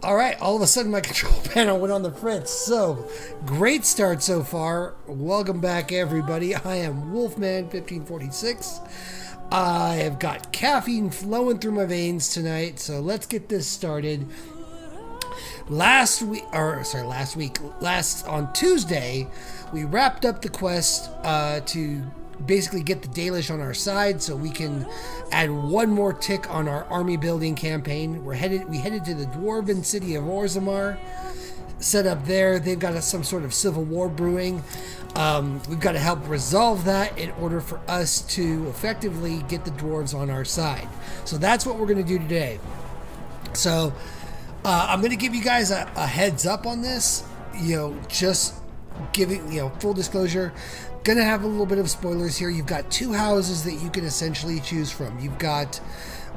All right, all of a sudden my control panel went on the fritz. So, great start so far. Welcome back, everybody. I am Wolfman1546. I have got caffeine flowing through my veins tonight, so let's get this started. Last on Tuesday, we wrapped up the quest to basically get the Dalish on our side so we can add one more tick on our army building campaign. We headed to the dwarven city of Orzammar, set up there. They've got some sort of civil war brewing. We've got to help resolve that in order for us to effectively get the dwarves on our side. So that's what we're going to do today. So I'm going to give you guys a heads up on this, just giving, full disclosure. Gonna have a little bit of spoilers here. You've got two houses that you can essentially choose from. You've got,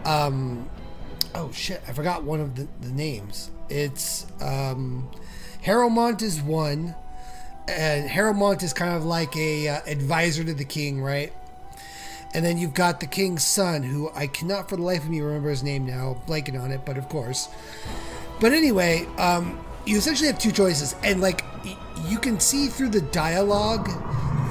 oh shit, I forgot one of the names. It's, Harrowmont is one, and Harrowmont is kind of like a advisor to the king, right? And then you've got the king's son, who I cannot for the life of me remember his name now, blanking on it, but of course. But anyway, you essentially have two choices, and you can see through the dialogue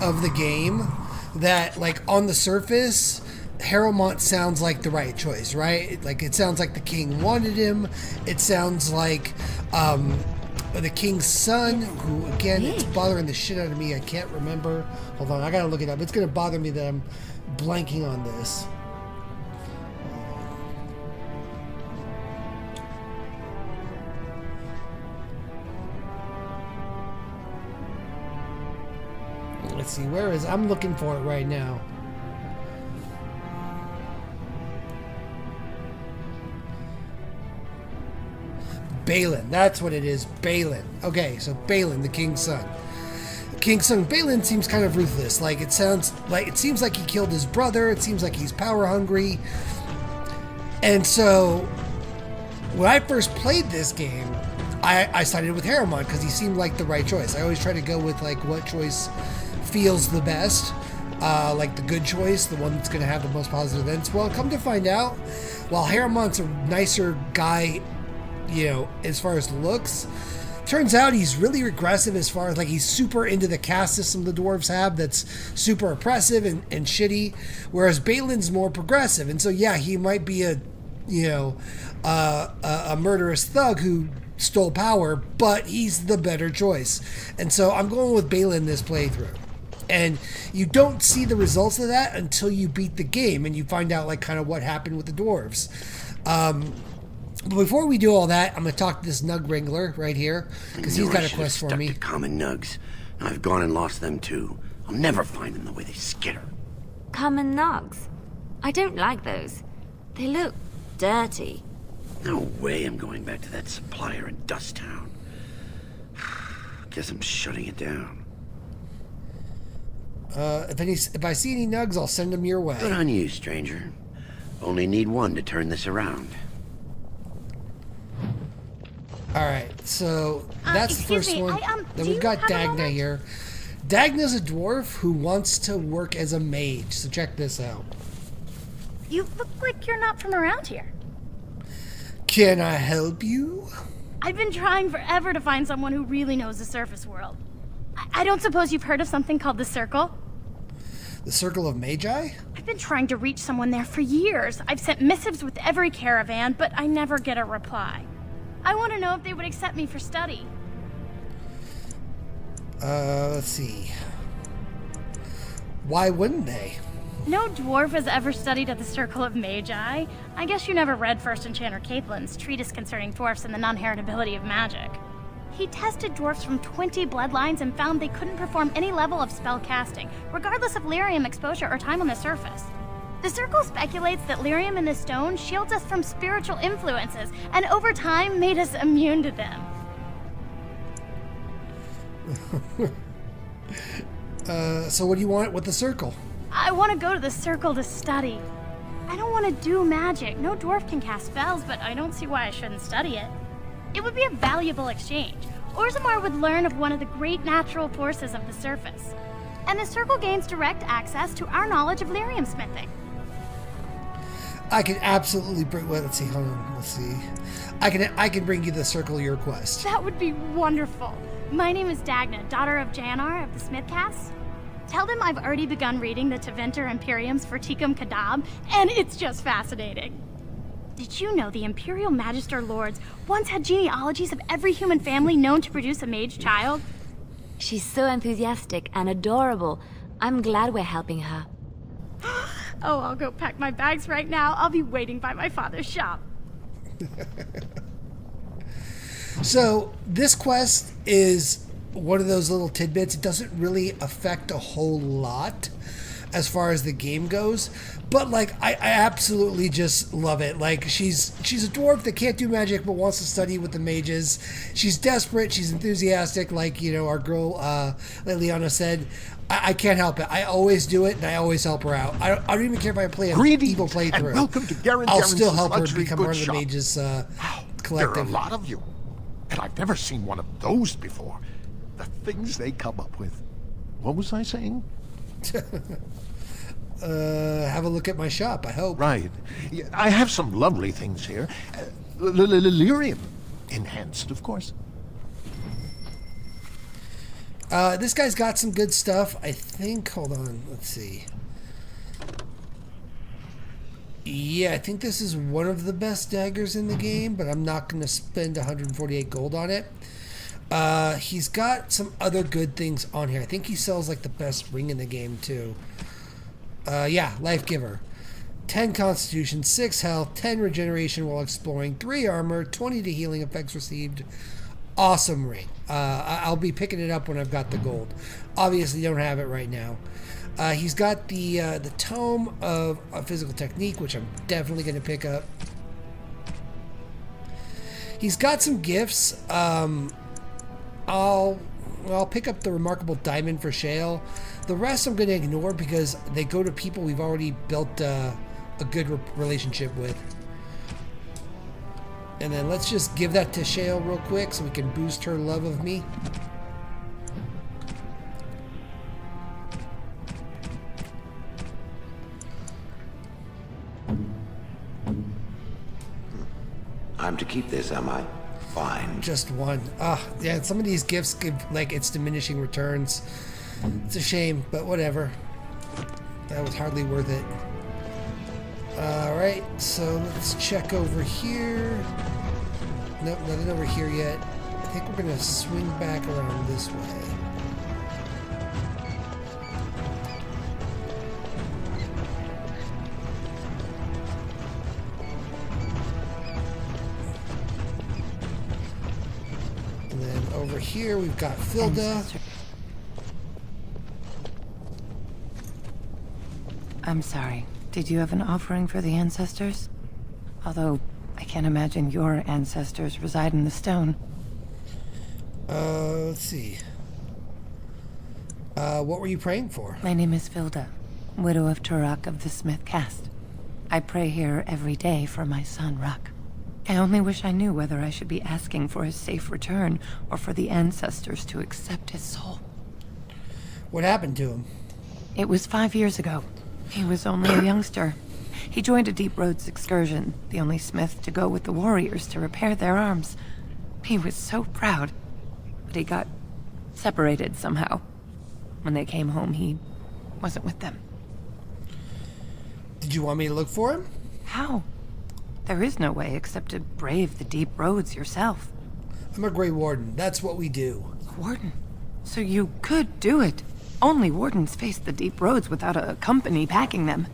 of the game that, on the surface, Harrowmont sounds like the right choice, right? It sounds like the king wanted him. It sounds like the king's son, who, again, it's bothering the shit out of me. I can't remember. Hold on, I gotta look it up. It's gonna bother me that I'm blanking on this. Let's see, where is... I'm looking for it right now. Balin, that's what it is, Balin. Okay, so Balin, the king's son. King's son, Balin seems kind of ruthless. It seems like he killed his brother. It seems like he's power hungry. And so, when I first played this game, I sided with Harrowmont because he seemed like the right choice. I always try to go with what choice feels the best, the good choice, the one that's going to have the most positive events. Well, come to find out, while Harrowmont's a nicer guy, as far as looks, turns out he's really regressive as far as he's super into the caste system the dwarves have that's super oppressive and shitty, whereas Balin's more progressive. And so yeah, he might be a murderous thug who stole power, but he's the better choice. And so I'm going with Balin this playthrough. And you don't see the results of that until you beat the game and you find out kind of what happened with the dwarves. But before we do all that, I'm going to talk to this Nug Wrangler right here because he's got a quest for me. To common nugs. I've gone and lost them too. I'll never find them the way they skitter. Common nugs? I don't like those. They look dirty. No way I'm going back to that supplier in Dust Town. Guess I'm shutting it down. If I see any nugs, I'll send them your way. Good on you, stranger. Only need one to turn this around. Alright, so that's the first one. Then we've got Dagna here. Dagna's a dwarf who wants to work as a mage, so check this out. You look like you're not from around here. Can I help you? I've been trying forever to find someone who really knows the surface world. I don't suppose you've heard of something called the Circle? The Circle of Magi? I've been trying to reach someone there for years. I've sent missives with every caravan, but I never get a reply. I want to know if they would accept me for study. Let's see. Why wouldn't they? No dwarf has ever studied at the Circle of Magi. I guess you never read First Enchanter Caitlin's treatise concerning dwarfs and the non-heritability of magic. He tested dwarfs from 20 bloodlines and found they couldn't perform any level of spell casting, regardless of lyrium exposure or time on the surface. The Circle speculates that lyrium in the stone shields us from spiritual influences, and over time made us immune to them. So what do you want with the Circle? I want to go to the Circle to study. I don't want to do magic. No dwarf can cast spells, but I don't see why I shouldn't study it. It would be a valuable exchange. Orzammar would learn of one of the great natural forces of the surface. And the Circle gains direct access to our knowledge of lyrium smithing. I can absolutely bring. Well, let's see. Hold on. Let's see. I can bring you the Circle Your Quest. That would be wonderful. My name is Dagna, daughter of Janar of the Smithcast. Tell them I've already begun reading the Tevinter Imperium's Verticum Kadab, and it's just fascinating. Did you know the Imperial Magister Lords once had genealogies of every human family known to produce a mage child? She's so enthusiastic and adorable. I'm glad we're helping her. Oh, I'll go pack my bags right now. I'll be waiting by my father's shop. So this quest is one of those little tidbits. It doesn't really affect a whole lot as far as the game goes, but like I absolutely just love it. Like she's a dwarf that can't do magic but wants to study with the mages. She's desperate, she's enthusiastic, like, you know, our girl Liliana said. I can't help it. I always do it, and I always help her out. I don't even care if I play an evil playthrough. And welcome to Garen I'll still Garen's help her luxury become one of goods the shop. mages There collective. are a lot of you, and I've never seen one of those before. The things they come up with. What was I saying? Have a look at my shop, I hope. Right. Yeah, I have some lovely things here. Lyrium enhanced, of course. This guy's got some good stuff, I think. Hold on, let's see. Yeah, I think this is one of the best daggers in the game, but I'm not going to spend 148 gold on it. He's got some other good things on here. I think he sells like the best ring in the game too. Yeah, Life Giver. 10 Constitution, 6 Health, 10 Regeneration while exploring, 3 Armor, 20 to healing effects received. Awesome ring. I'll be picking it up when I've got the gold. Obviously don't have it right now. He's got the Tome of Physical Technique, which I'm definitely going to pick up. He's got some gifts. I'll pick up the Remarkable Diamond for Shale. The rest I'm going to ignore because they go to people we've already built a good relationship with. And then let's just give that to Shale real quick so we can boost her love of me. I'm to keep this, am I? Fine. Just one. Yeah, some of these gifts give, like, it's diminishing returns. It's a shame, but whatever. That was hardly worth it. Alright, so let's check over here. Nope, nothing over here yet. I think we're going to swing back around this way. And then over here we've got Filda. I'm sorry. Did you have an offering for the ancestors? Although, I can't imagine your ancestors reside in the stone. Let's see. What were you praying for? My name is Filda, widow of Turok of the Smith Caste. I pray here every day for my son, Ruck. I only wish I knew whether I should be asking for his safe return or for the ancestors to accept his soul. What happened to him? It was 5 years ago. He was only a youngster. He joined a Deep Roads excursion, the only smith to go with the warriors to repair their arms. He was so proud, but he got separated somehow. When they came home, he wasn't with them. Did you want me to look for him? How? There is no way except to brave the Deep Roads yourself. I'm a Grey Warden. That's what we do. Warden? So you could do it. Only wardens face the Deep Roads without a company backing them.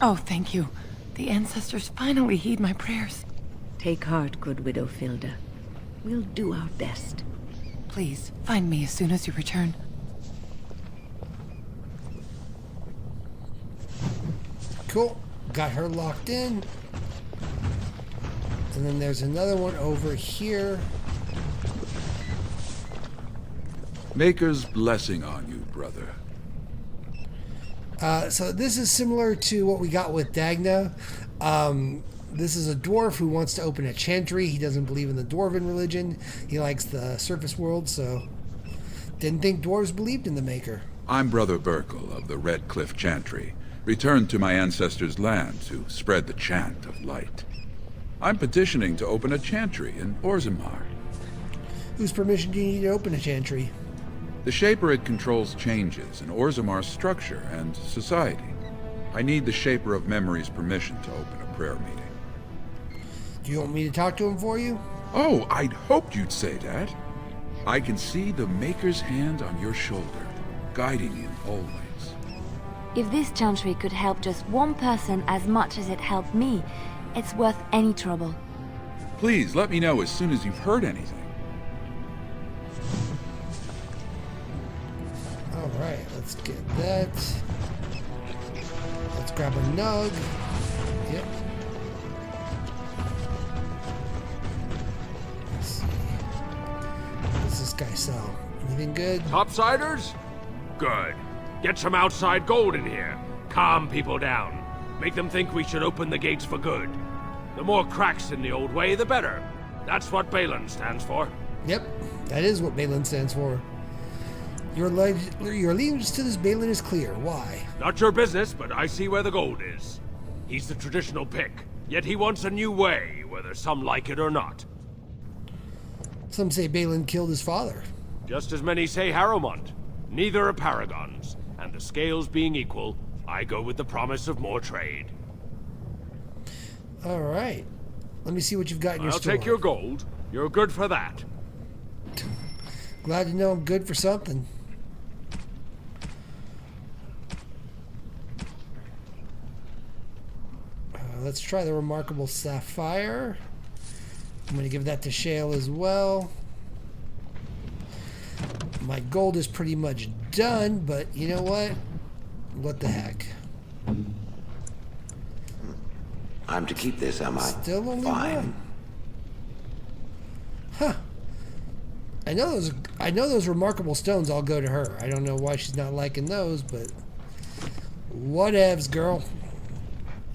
Oh, thank you. The ancestors finally heed my prayers. Take heart, good Widow Filda. We'll do our best. Please, find me as soon as you return. Cool. Got her locked in. And then there's another one over here. Maker's blessing on you, brother. So this is similar to what we got with Dagna. This is a dwarf who wants to open a chantry. He doesn't believe in the dwarven religion. He likes the surface world, so didn't think dwarves believed in the Maker. I'm Brother Burkle of the Red Cliff Chantry. returned to my ancestors' land to spread the chant of light. I'm petitioning to open a chantry in Orzammar. Whose permission do you need to open a chantry? The Shaperid controls changes in Orzammar's structure and society. I need the Shaper of Memory's permission to open a prayer meeting. Do you want me to talk to him for you? Oh, I'd hoped you'd say that. I can see the Maker's hand on your shoulder, guiding you always. If this chantry could help just one person as much as it helped me, it's worth any trouble. Please let me know as soon as you've heard anything. Alright, let's get that. Let's grab a nug. Yep. Let's see. What does this guy sell? Anything good? Topsiders? Good. Get some outside gold in here. Calm people down. Make them think we should open the gates for good. The more cracks in the old way, the better. That's what Balin stands for. Yep, that is what Balin stands for. Your allegiance to this Balin is clear. Why? Not your business, but I see where the gold is. He's the traditional pick, yet he wants a new way, whether some like it or not. Some say Balin killed his father. Just as many say Harrowmont. Neither are paragons, and the scales being equal, I go with the promise of more trade. Alright. Let me see what you've got in your I'll store. take your gold. You're good for that. Glad to know I'm good for something. Let's try the Remarkable Sapphire. I'm going to give that to Shale as well. My gold is pretty much done, but you know what? What the heck? I'm to keep this, am I? Still only Fine. one. Huh. I know those remarkable stones all go to her. I don't know why she's not liking those, but whatevs, girl.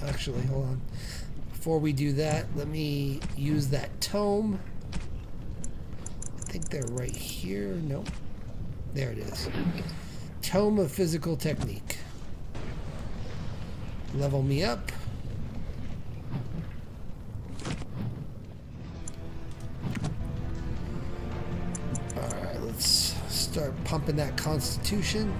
Actually, hold on. Before we do that, let me use that tome. I think they're right here. Nope. There it is. Tome of Physical Technique. Level me up. Alright, let's start pumping that Constitution.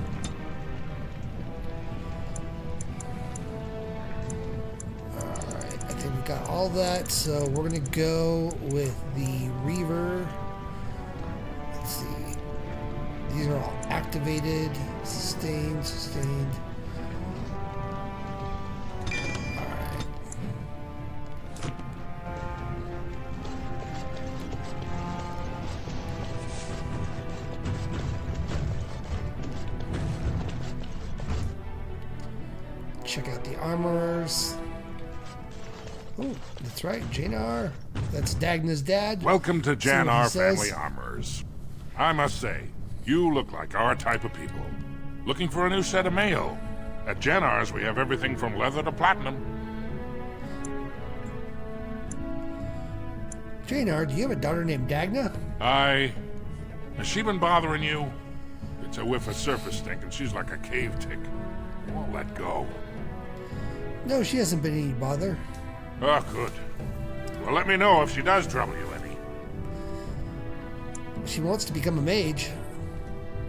Alright, I think we got all that, so we're gonna go with the Reaver. Let's see. These are all activated. Sustained, sustained. Alright. Check out the armorers. Oh, that's right, Janar. That's Dagna's dad. Welcome to See what he Janar says. Family Armors. I must say, you look like our type of people. Looking for a new set of mail. At Janar's, we have everything from leather to platinum. Janar, do you have a daughter named Dagna? Has she been bothering you? It's a whiff of surface stink, and she's like a cave tick. Won't let go. No, she hasn't been any bother. Oh, good. Well, let me know if she does trouble you any. She wants to become a mage.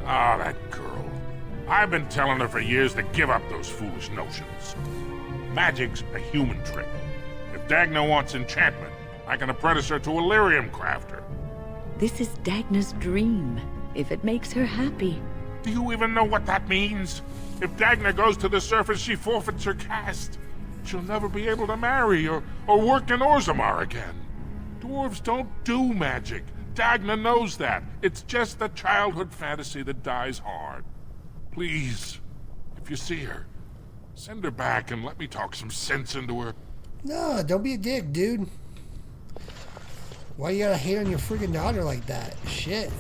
Ah, that girl. I've been telling her for years to give up those foolish notions. Magic's a human trick. If Dagna wants enchantment, I can apprentice her to a lyrium crafter. This is Dagna's dream, if it makes her happy. Do you even know what that means? If Dagna goes to the surface, she forfeits her caste. She'll never be able to marry or work in Orzammar again. Dwarves don't do magic. Dagna knows that. It's just a childhood fantasy that dies hard. Please, if you see her, send her back and let me talk some sense into her. No, don't be a dick, dude. Why you gotta hate on your freaking daughter like that? Shit.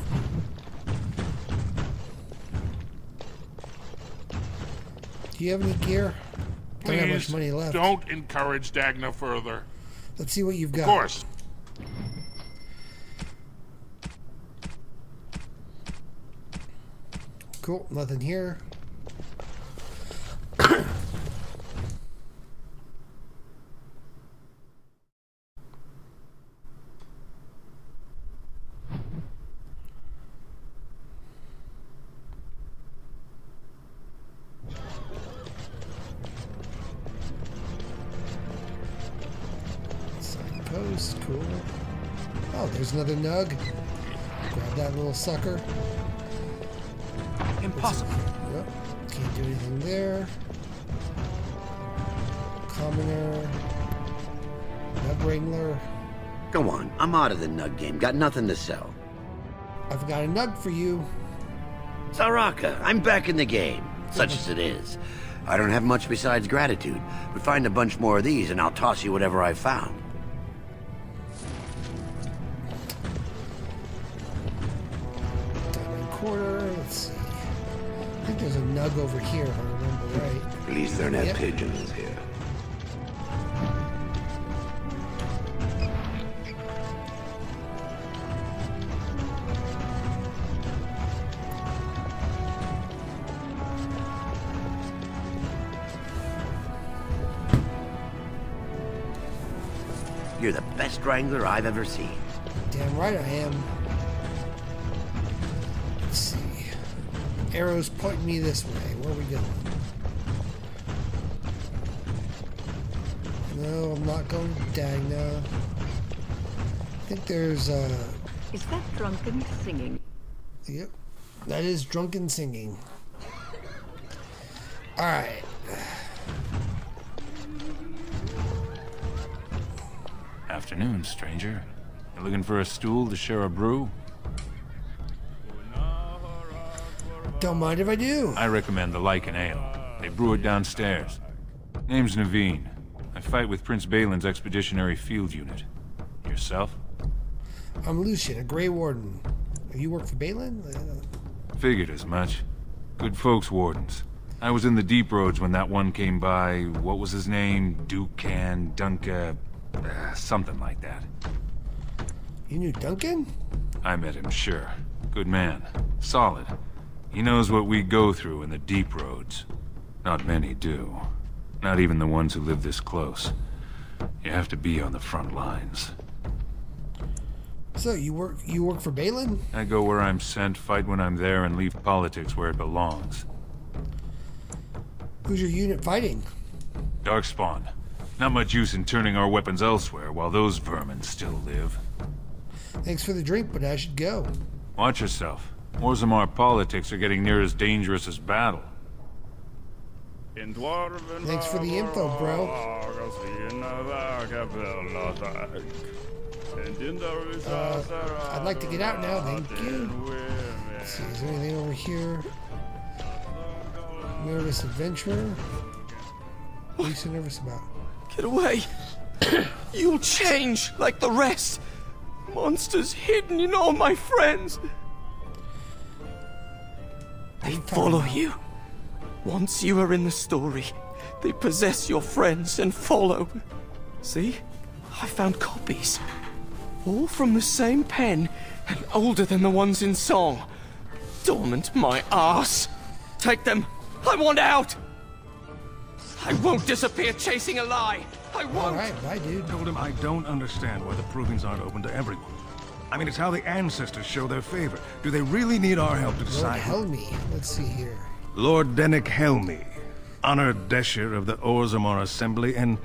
Do you have any gear? Don't have much Please, money left. don't encourage Dagna further. Let's see what you've got. Of course. Cool, nothing here. post. Cool. Oh, there's another nug. Grab that little sucker. Impossible. Yep. Can't do anything there. Commoner. Nug Wrangler. Go on, I'm out of the nug game. Got nothing to sell. I've got a nug for you. Saraka, I'm back in the game, such as it is. I don't have much besides gratitude, but find a bunch more of these and I'll toss you whatever I've found. Diamond quarter, let's see. I think there's a nug over here, if I remember right. At least they're not Yep. pigeons here. You're the best wrangler I've ever seen. Damn right I am. Let's see. Arrows pointing me this way. Where are we going? No, I'm not going to Dagna. I think there's Is that drunken singing? Yep. That is drunken singing. Alright. Afternoon, stranger. You looking for a stool to share a brew? Don't mind if I do. I recommend the Lycan Ale. They brew it downstairs. Name's Naveen. I fight with Prince Balin's Expeditionary Field Unit. Yourself? I'm Lucian, a Grey Warden. You work for Balin? Figured as much. Good folks, Wardens. I was in the Deep Roads when that one came by. What was his name? Dukan, Dunka... something like that. You knew Duncan? I met him, sure. Good man. Solid. He knows what we go through in the Deep Roads. Not many do. Not even the ones who live this close. You have to be on the front lines. So you work for Balin? I go where I'm sent, fight when I'm there, and leave politics where it belongs. Who's your unit fighting? Darkspawn. Not much use in turning our weapons elsewhere while those vermin still live. Thanks for the drink, but I should go. Watch yourself. Orzammar politics are getting near as dangerous as battle. Thanks for the info, bro. I'd like to get out now, thank you. Let's see, is there anything over here? Nervous adventurer? What are you so nervous about? Get away! You'll change like the rest! Monsters hidden in all my friends! They follow you. Once you are in the story, they possess your friends and follow. See? I found copies. All from the same pen, and older than the ones in song. Dormant my ass! Take them! I want out! I won't disappear chasing a lie! I won't! Alright, bye, dude. I told him I don't understand why the provings aren't open to everyone. I mean, it's how the ancestors show their favor. Do they really need our help to decide? Lord Helmi. Let's see here. Lord Dennick Helmi, honored Desher of the Orzammar Assembly, and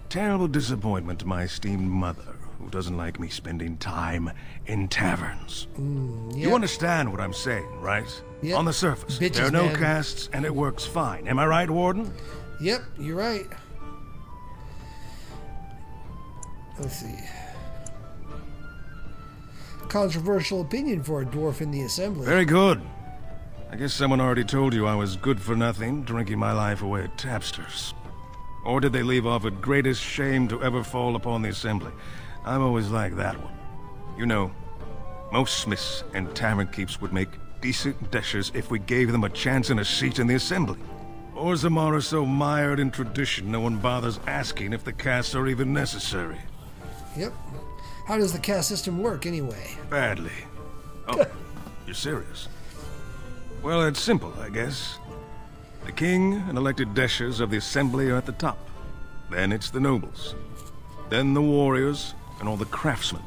terrible disappointment to my esteemed mother, who doesn't like me spending time in taverns. Yep. You understand what I'm saying, right? Yep. On the surface, Bitches, there are no man. casts, and it works fine. Am I right, Warden? Yep, you're right. Let's see. Controversial opinion for a dwarf in the assembly. Very good. I guess someone already told you I was good for nothing, drinking my life away at tapsters. Or did they leave off at greatest shame to ever fall upon the assembly? I've always liked that one. You know, most smiths and tavern keeps would make decent deshers if we gave them a chance and a seat in the assembly. Orzammar are so mired in tradition, no one bothers asking if the casts are even necessary. Yep. How does the caste system work, anyway? Badly. Oh, you're serious? Well, it's simple, I guess. The king and elected deshers of the assembly are at the top. Then it's the nobles. Then the warriors and all the craftsmen.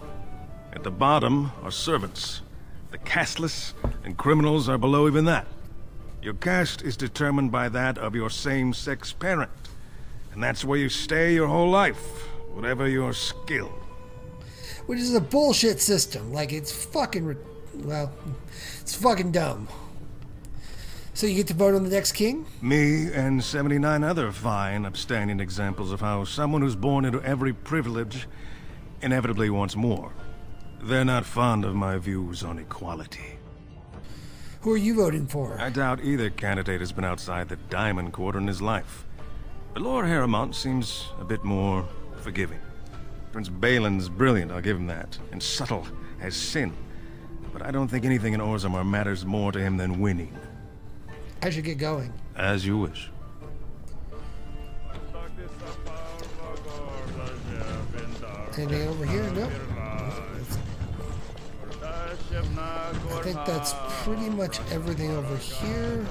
At the bottom are servants. The casteless and criminals are below even that. Your caste is determined by that of your same-sex parent. And that's where you stay your whole life, whatever your skill. which is a bullshit system. Like, it's fucking, well, it's fucking dumb. So you get to vote on the next king? Me and 79 other fine, upstanding examples of how someone who's born into every privilege inevitably wants more. They're not fond of my views on equality. Who are you voting for? I doubt either candidate has been outside the Diamond Quarter in his life. But Lord Harrowmont seems a bit more forgiving. Prince Balin's brilliant, I'll give him that, and subtle as sin. But I don't think anything in Orzammar matters more to him than winning. I should get going. As you wish. Anything over here? Nope. I think that's pretty much everything over here.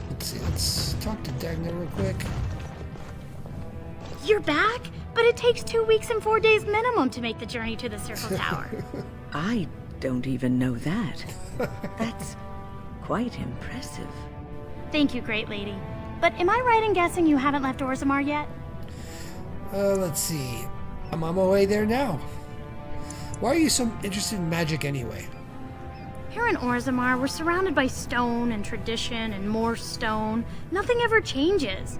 Let's see, let's talk to Dagna real quick. You're back? But it takes 2 weeks and 4 days minimum to make the journey to the Circle Tower. I don't even know that. That's quite impressive. Thank you, great lady. But am I right in guessing you haven't left Orzammar yet? Let's see. I'm on my way there now. Why are you so interested in magic anyway? Here in Orzammar, we're surrounded by stone and tradition and more stone. Nothing ever changes.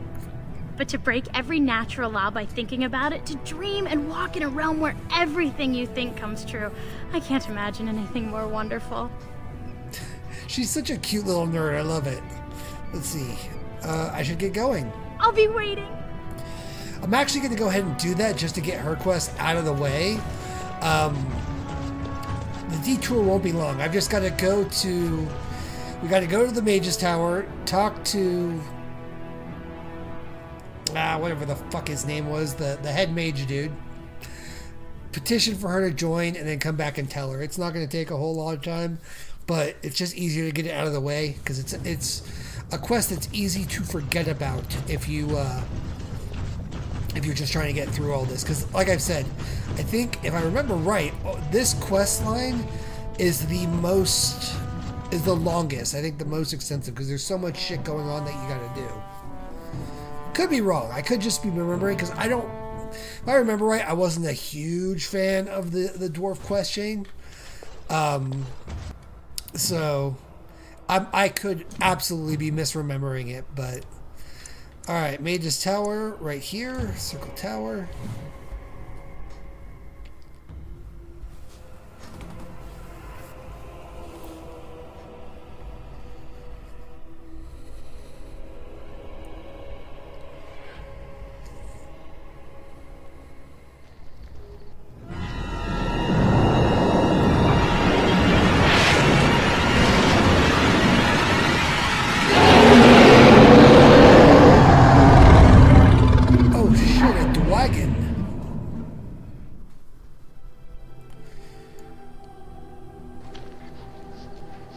But to break every natural law by thinking about it, to dream and walk in a realm where everything you think comes true, I can't imagine anything more wonderful. She's such a cute little nerd. I love it. Let's see. I should get going. I'll be waiting. I'm actually going to go ahead and do that just to get her quest out of the way. The detour won't be long. I've just got to go to... We got to go to the Mage's Tower, talk to... whatever the fuck his name was, the head mage dude. Petition for her to join and then come back and tell her. It's not going to take a whole lot of time, but it's just easier to get it out of the way because it's a quest that's easy to forget about if you're just trying to get through all this. Because like I've said, I think if I remember right, this quest line is the longest. I think the most extensive because there's so much shit going on that you got to do. Could be wrong. I could just be remembering because I don't. If I remember right, I wasn't a huge fan of the dwarf quest chain. So I could absolutely be misremembering it, but all right, Mage's Tower right here, Circle Tower.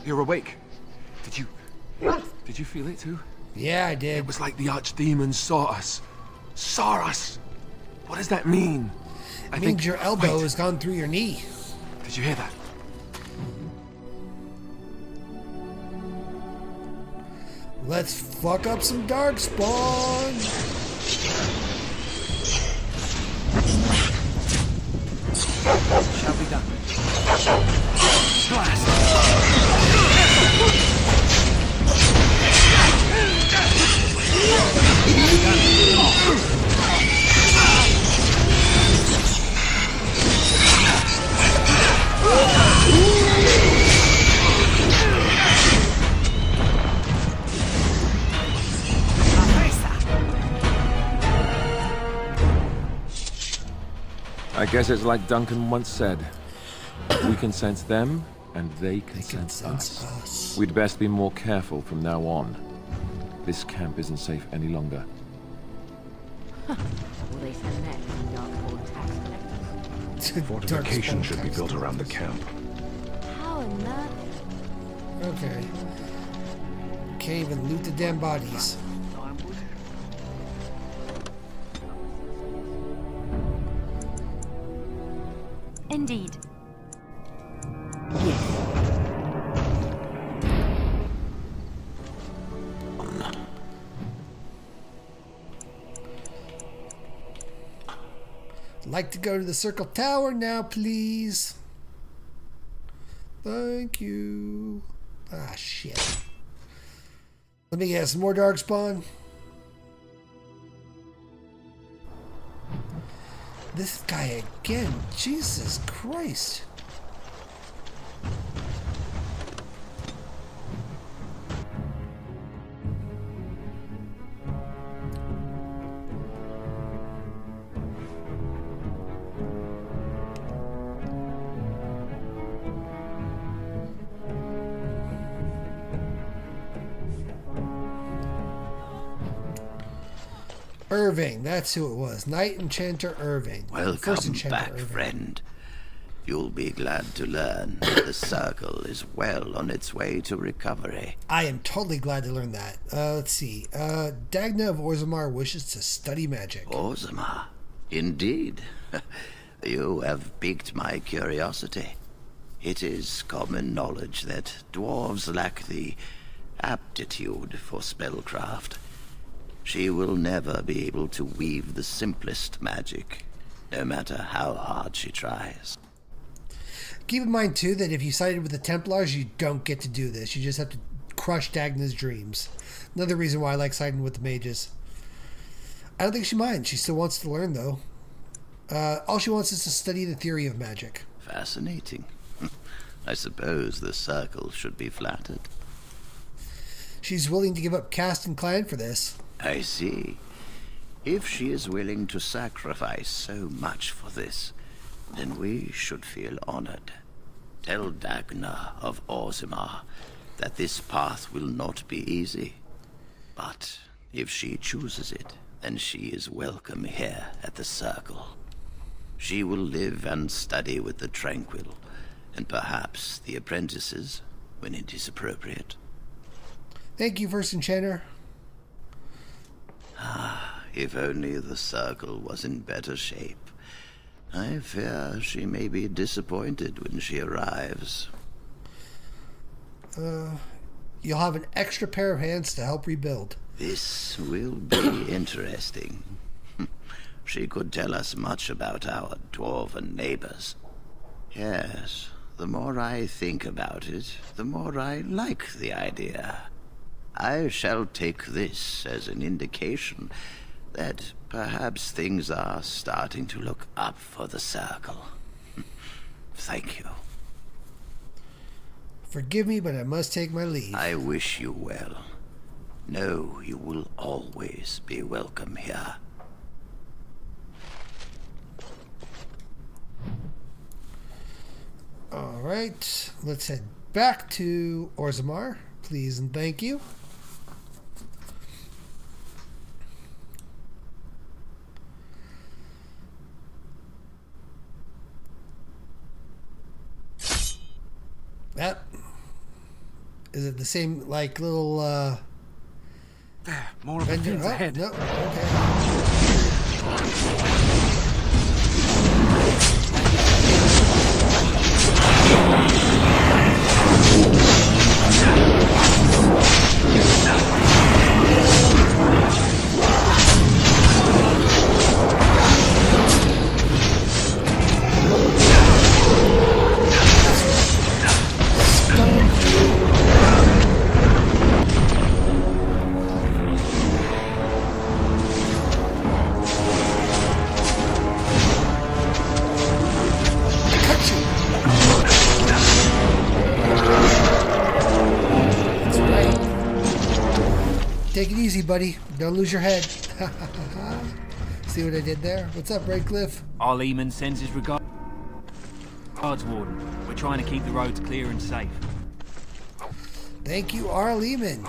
You're awake. Did you feel it too? Yeah, I did. It was like the archdemons saw us. Saw us. What does that mean? It means your elbow has gone through your knee. Did you hear that? Let's fuck up some Darkspawn. Shall be done. Blast! I guess it's like Duncan once said. We can sense them, and they can sense us. We'd best be more careful from now on. This camp isn't safe any longer. Will they send next? Darkspawn tax collectors? Fortification should be built around the camp. How unnerving. Okay. Can't even loot the damn bodies. Indeed. Like to go to the Circle Tower now, please. Thank you. Ah, shit. Let me get some more Darkspawn. This guy again. Jesus Christ. Irving, that's who it was. Knight Enchanter Irving. Welcome back, friend. You'll be glad to learn the Circle is well on its way to recovery. I am totally glad to learn that. Let's see. Dagna of Orzammar wishes to study magic. Orzammar? Indeed. You have piqued my curiosity. It is common knowledge that dwarves lack the aptitude for spellcraft. She will never be able to weave the simplest magic, no matter how hard she tries. Keep in mind, too, that if you sided with the Templars, you don't get to do this. You just have to crush Dagna's dreams. Another reason why I like siding with the mages. I don't think she minds. She still wants to learn, though. All she wants is to study the theory of magic. Fascinating. I suppose the Circle should be flattered. She's willing to give up caste and clan for this. I see. If she is willing to sacrifice so much for this, then we should feel honored. Tell Dagna of Orzammar that this path will not be easy. But if she chooses it, then she is welcome here at the Circle. She will live and study with the Tranquil, and perhaps the apprentices, when it is appropriate. Thank you, First Enchanter. If only the Circle was in better shape. I fear she may be disappointed when she arrives. You'll have an extra pair of hands to help rebuild. This will be interesting. She could tell us much about our dwarven neighbors. Yes, the more I think about it, the more I like the idea. I shall take this as an indication that perhaps things are starting to look up for the Circle. Thank you. Forgive me, but I must take my leave. I wish you well. Know you will always be welcome here. All right, let's head back to Orzammar, please and thank you. Yep. Is it the same, like, little, There, more of the things ahead. No, okay. Take it easy, buddy. Don't lose your head. See what I did there? What's up, Redcliffe? Our Lehman sends his regards, Warden. We're trying to keep the roads clear and safe. Thank you, R. Lehman.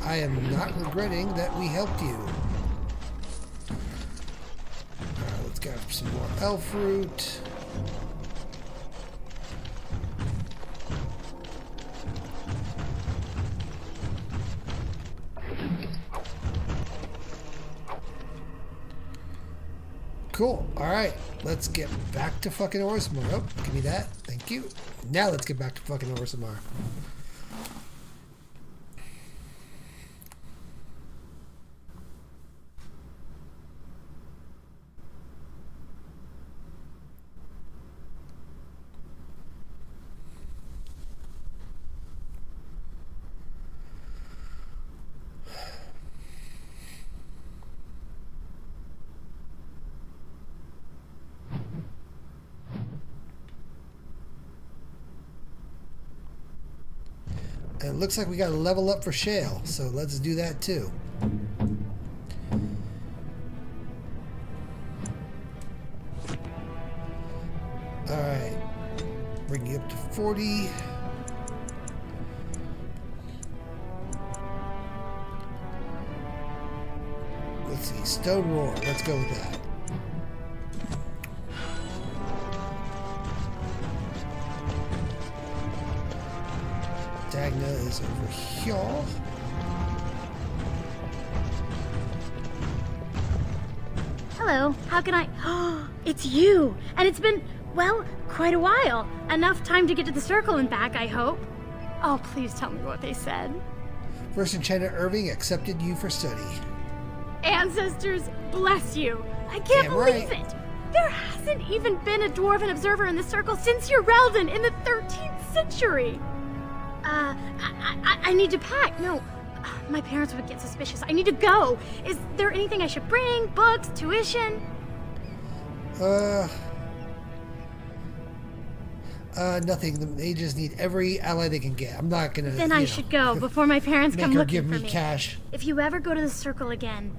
I am not regretting that we helped you. Alright, let's get some more elf fruit. Cool. Alright. Let's get back to fucking Orzammar. Oh, give me that. Thank you. Now let's get back to fucking Orzammar. And it looks like we got to level up for Shale, so let's do that too. Alright. Bring you up to 40. Let's see. Stone Roar. Let's go with that. Dagna is over here. Hello, how can I... It's you! And it's been, well, quite a while. Enough time to get to the circle and back, I hope. Oh, please tell me what they said. First Enchanter Irving accepted you for study. Ancestors, bless you. I can't believe it. There hasn't even been a dwarven observer in the circle since Urelden in the 13th century. I need to pack. No, my parents would get suspicious. I need to go. Is there anything I should bring? Books? Tuition? Nothing. The mages need every ally they can get. I'm not gonna. Then I should go before my parents make come her looking give for me me. cash. If you ever go to the circle again,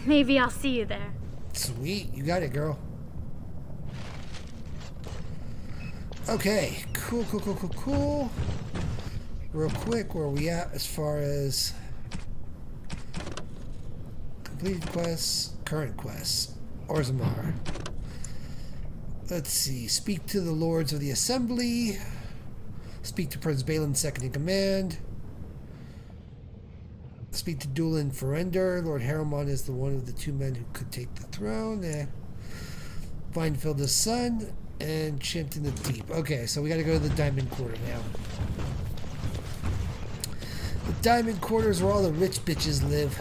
maybe I'll see you there. Sweet, you got it, girl. Okay, cool. Real quick, where are we at as far as completed quests, current quests? Orzammar. Let's see. Speak to the Lords of the Assembly. Speak to Prince Balin, second in command. Speak to Dulin Ferender. Lord Harrowmont is the one of the two men who could take the throne. Find Filda's son and Chint in the Deep. Okay, so we gotta go to the Diamond Quarter now. The Diamond Quarter is where all the rich bitches live.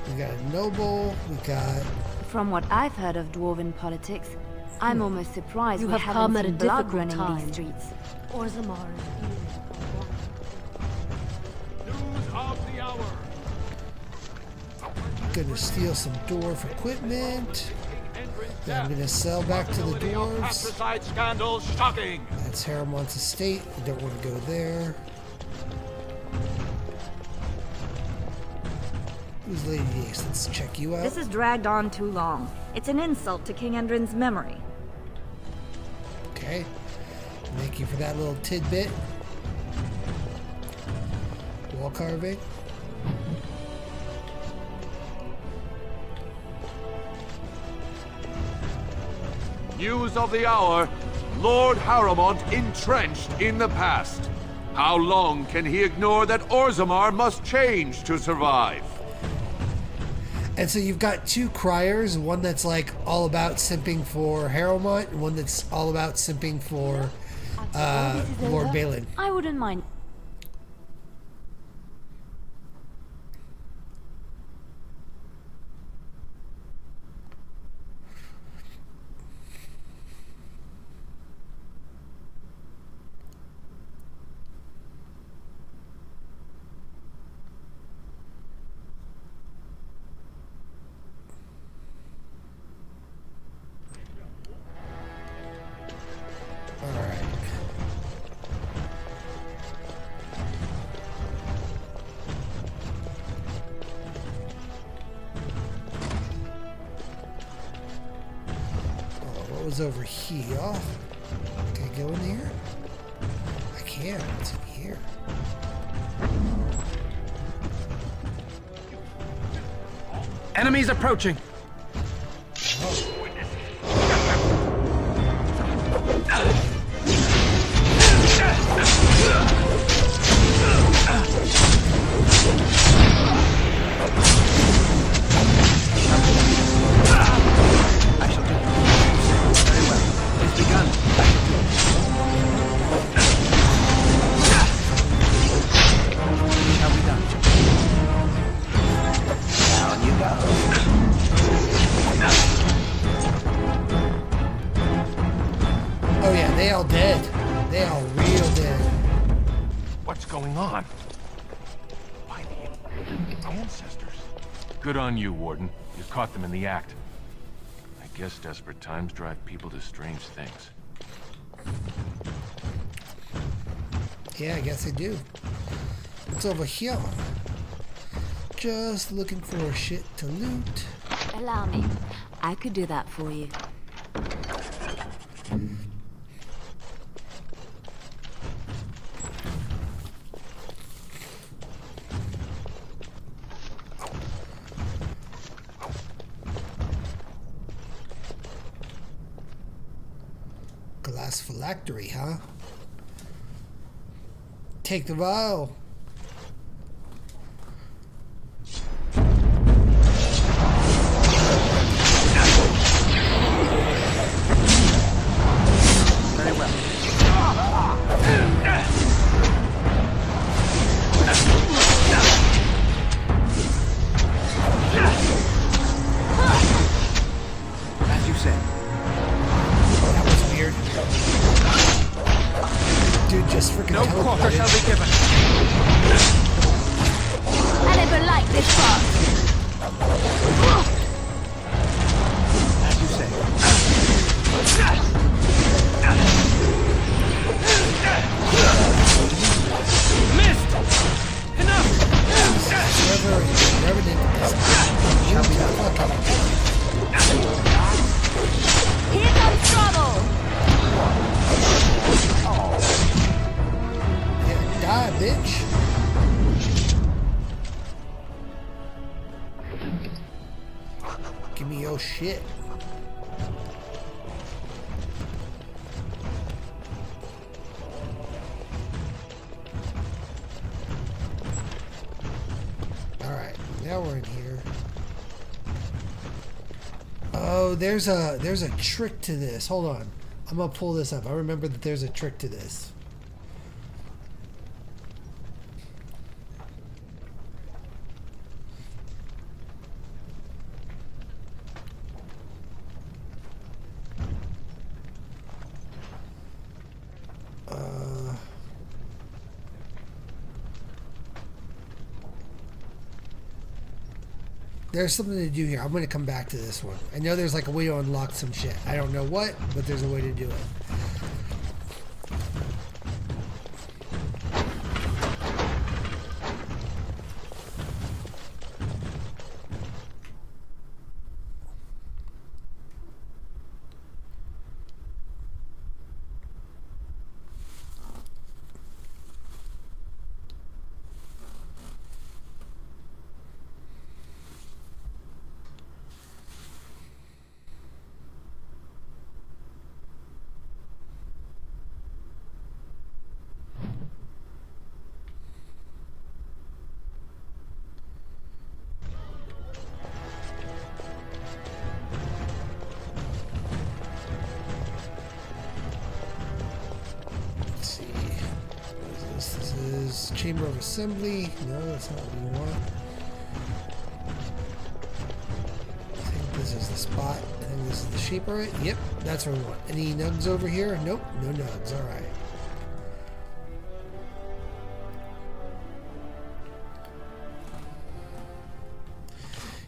We got a noble, we got... From what I've heard of dwarven politics, I'm almost surprised You we have haven't come at a seen blood difficult running time. these streets. Orzammar. News of the hour. Gonna steal some dwarf equipment. Then I'm gonna sell back to the dwarves. Patricide scandal shocking. That's Harrowmont's estate. We don't want to go there. Who's Lady Ace? Let's check you out. This has dragged on too long. It's an insult to King Endrin's memory. Okay. Thank you for that little tidbit. Wall carving. News of the hour. Lord Harrowmont entrenched in the past. How long can he ignore that Orzammar must change to survive? And so you've got two criers, one that's like all about simping for Harrowmont, and one that's all about simping for Lord Balin. I wouldn't mind. was over here. Can I go in here? I can. What's in here? Enemies approaching. Oh yeah, they all dead. They all real dead. What's going on? Why the ancestors? Good on you, Warden. You caught them in the act. I guess desperate times drive people to strange things. Yeah, I guess they do. What's over here? Just looking for shit to loot. Allow me. I could do that for you. Glass phylactery, huh? Take the vial. Very well. As you said. That was weird. Dude just freaking No teleported. quarter shall be given. I never liked this part. As you say. Missed! Enough! Whoever did this. Shall be done. Here comes trouble! Yeah, die, bitch. Give me your shit. Alright, now we're in here. Oh, there's a trick to this. Hold on. I'm gonna pull this up. I remember that there's a trick to this. There's something to do here. I'm going to come back to this one. I know there's like a way to unlock some shit. I don't know what, but there's a way to do it. Chamber of Assembly. No, that's not what we want. I think this is the spot. I think this is the shape of it. Yep, that's what we want. Any nugs over here? Nope, no nugs. Alright.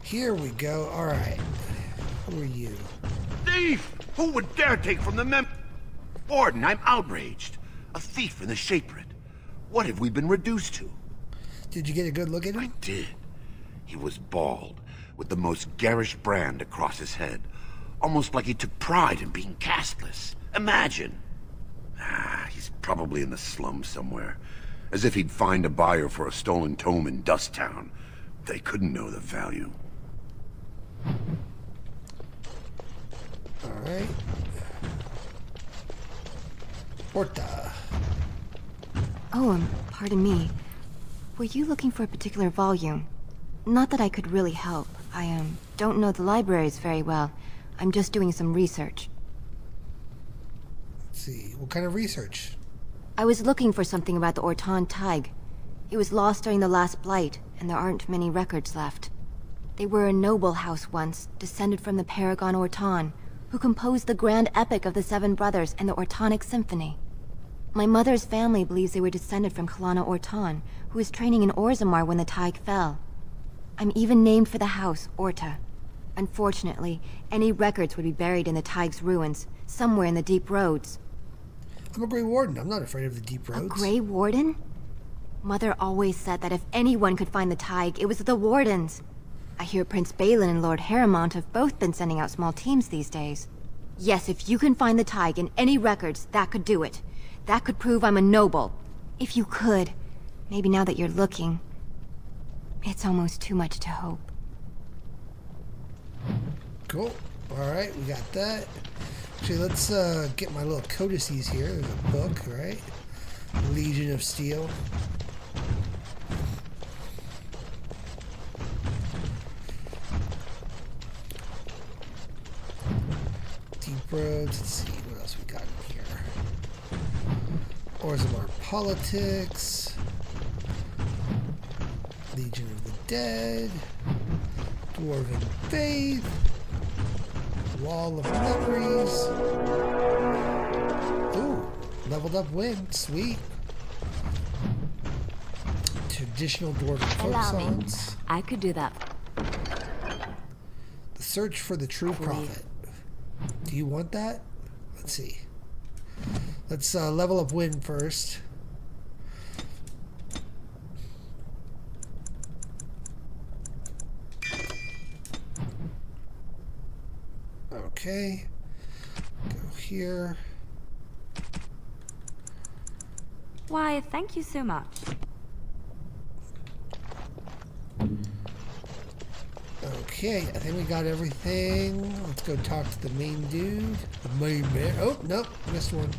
Here we go. Alright. Who are you? Thief! Who would dare take from the mem... Warden, I'm outraged. A thief in the Shapered. What have we been reduced to? Did you get a good look at him? I did. He was bald, with the most garish brand across his head. Almost like he took pride in being castless. Imagine. He's probably in the slums somewhere. As if he'd find a buyer for a stolen tome in Dust Town. They couldn't know the value. Alright. Orta. Oh, pardon me. Were you looking for a particular volume? Not that I could really help. I, don't know the libraries very well. I'm just doing some research. Let's see. What kind of research? I was looking for something about the Orton Tig. It was lost during the last Blight, and there aren't many records left. They were a noble house once, descended from the Paragon Orton, who composed the grand epic of the Seven Brothers and the Ortonic Symphony. My mother's family believes they were descended from Kalana Orton, who was training in Orzammar when the Tig fell. I'm even named for the house, Orta. Unfortunately, any records would be buried in the Tig's ruins, somewhere in the Deep Roads. I'm a Grey Warden. I'm not afraid of the Deep Roads. A Grey Warden? Mother always said that if anyone could find the Tig, it was the Wardens. I hear Prince Balin and Lord Harrimont have both been sending out small teams these days. Yes, if you can find the Tig in any records, that could do it. That could prove I'm a noble. If you could. Maybe now that you're looking. It's almost too much to hope. Cool. Alright, we got that. Actually, let's get my little codices here. There's a book, right? Legion of Steel. Deep Roads. Let's see what else we got in here. Orzammar Politics. Legion of the Dead. Dwarven Faith. Wall of Memories. Ooh, leveled up wind. Sweet. Traditional Dwarven folk songs. I could do that. The Search for the True Prophet. Do you want that? Let's see. Let's level up wind first. Okay. Go here. Why, thank you so much. Okay, I think we got everything. Let's go talk to the main dude. The main man. Oh, nope, missed one.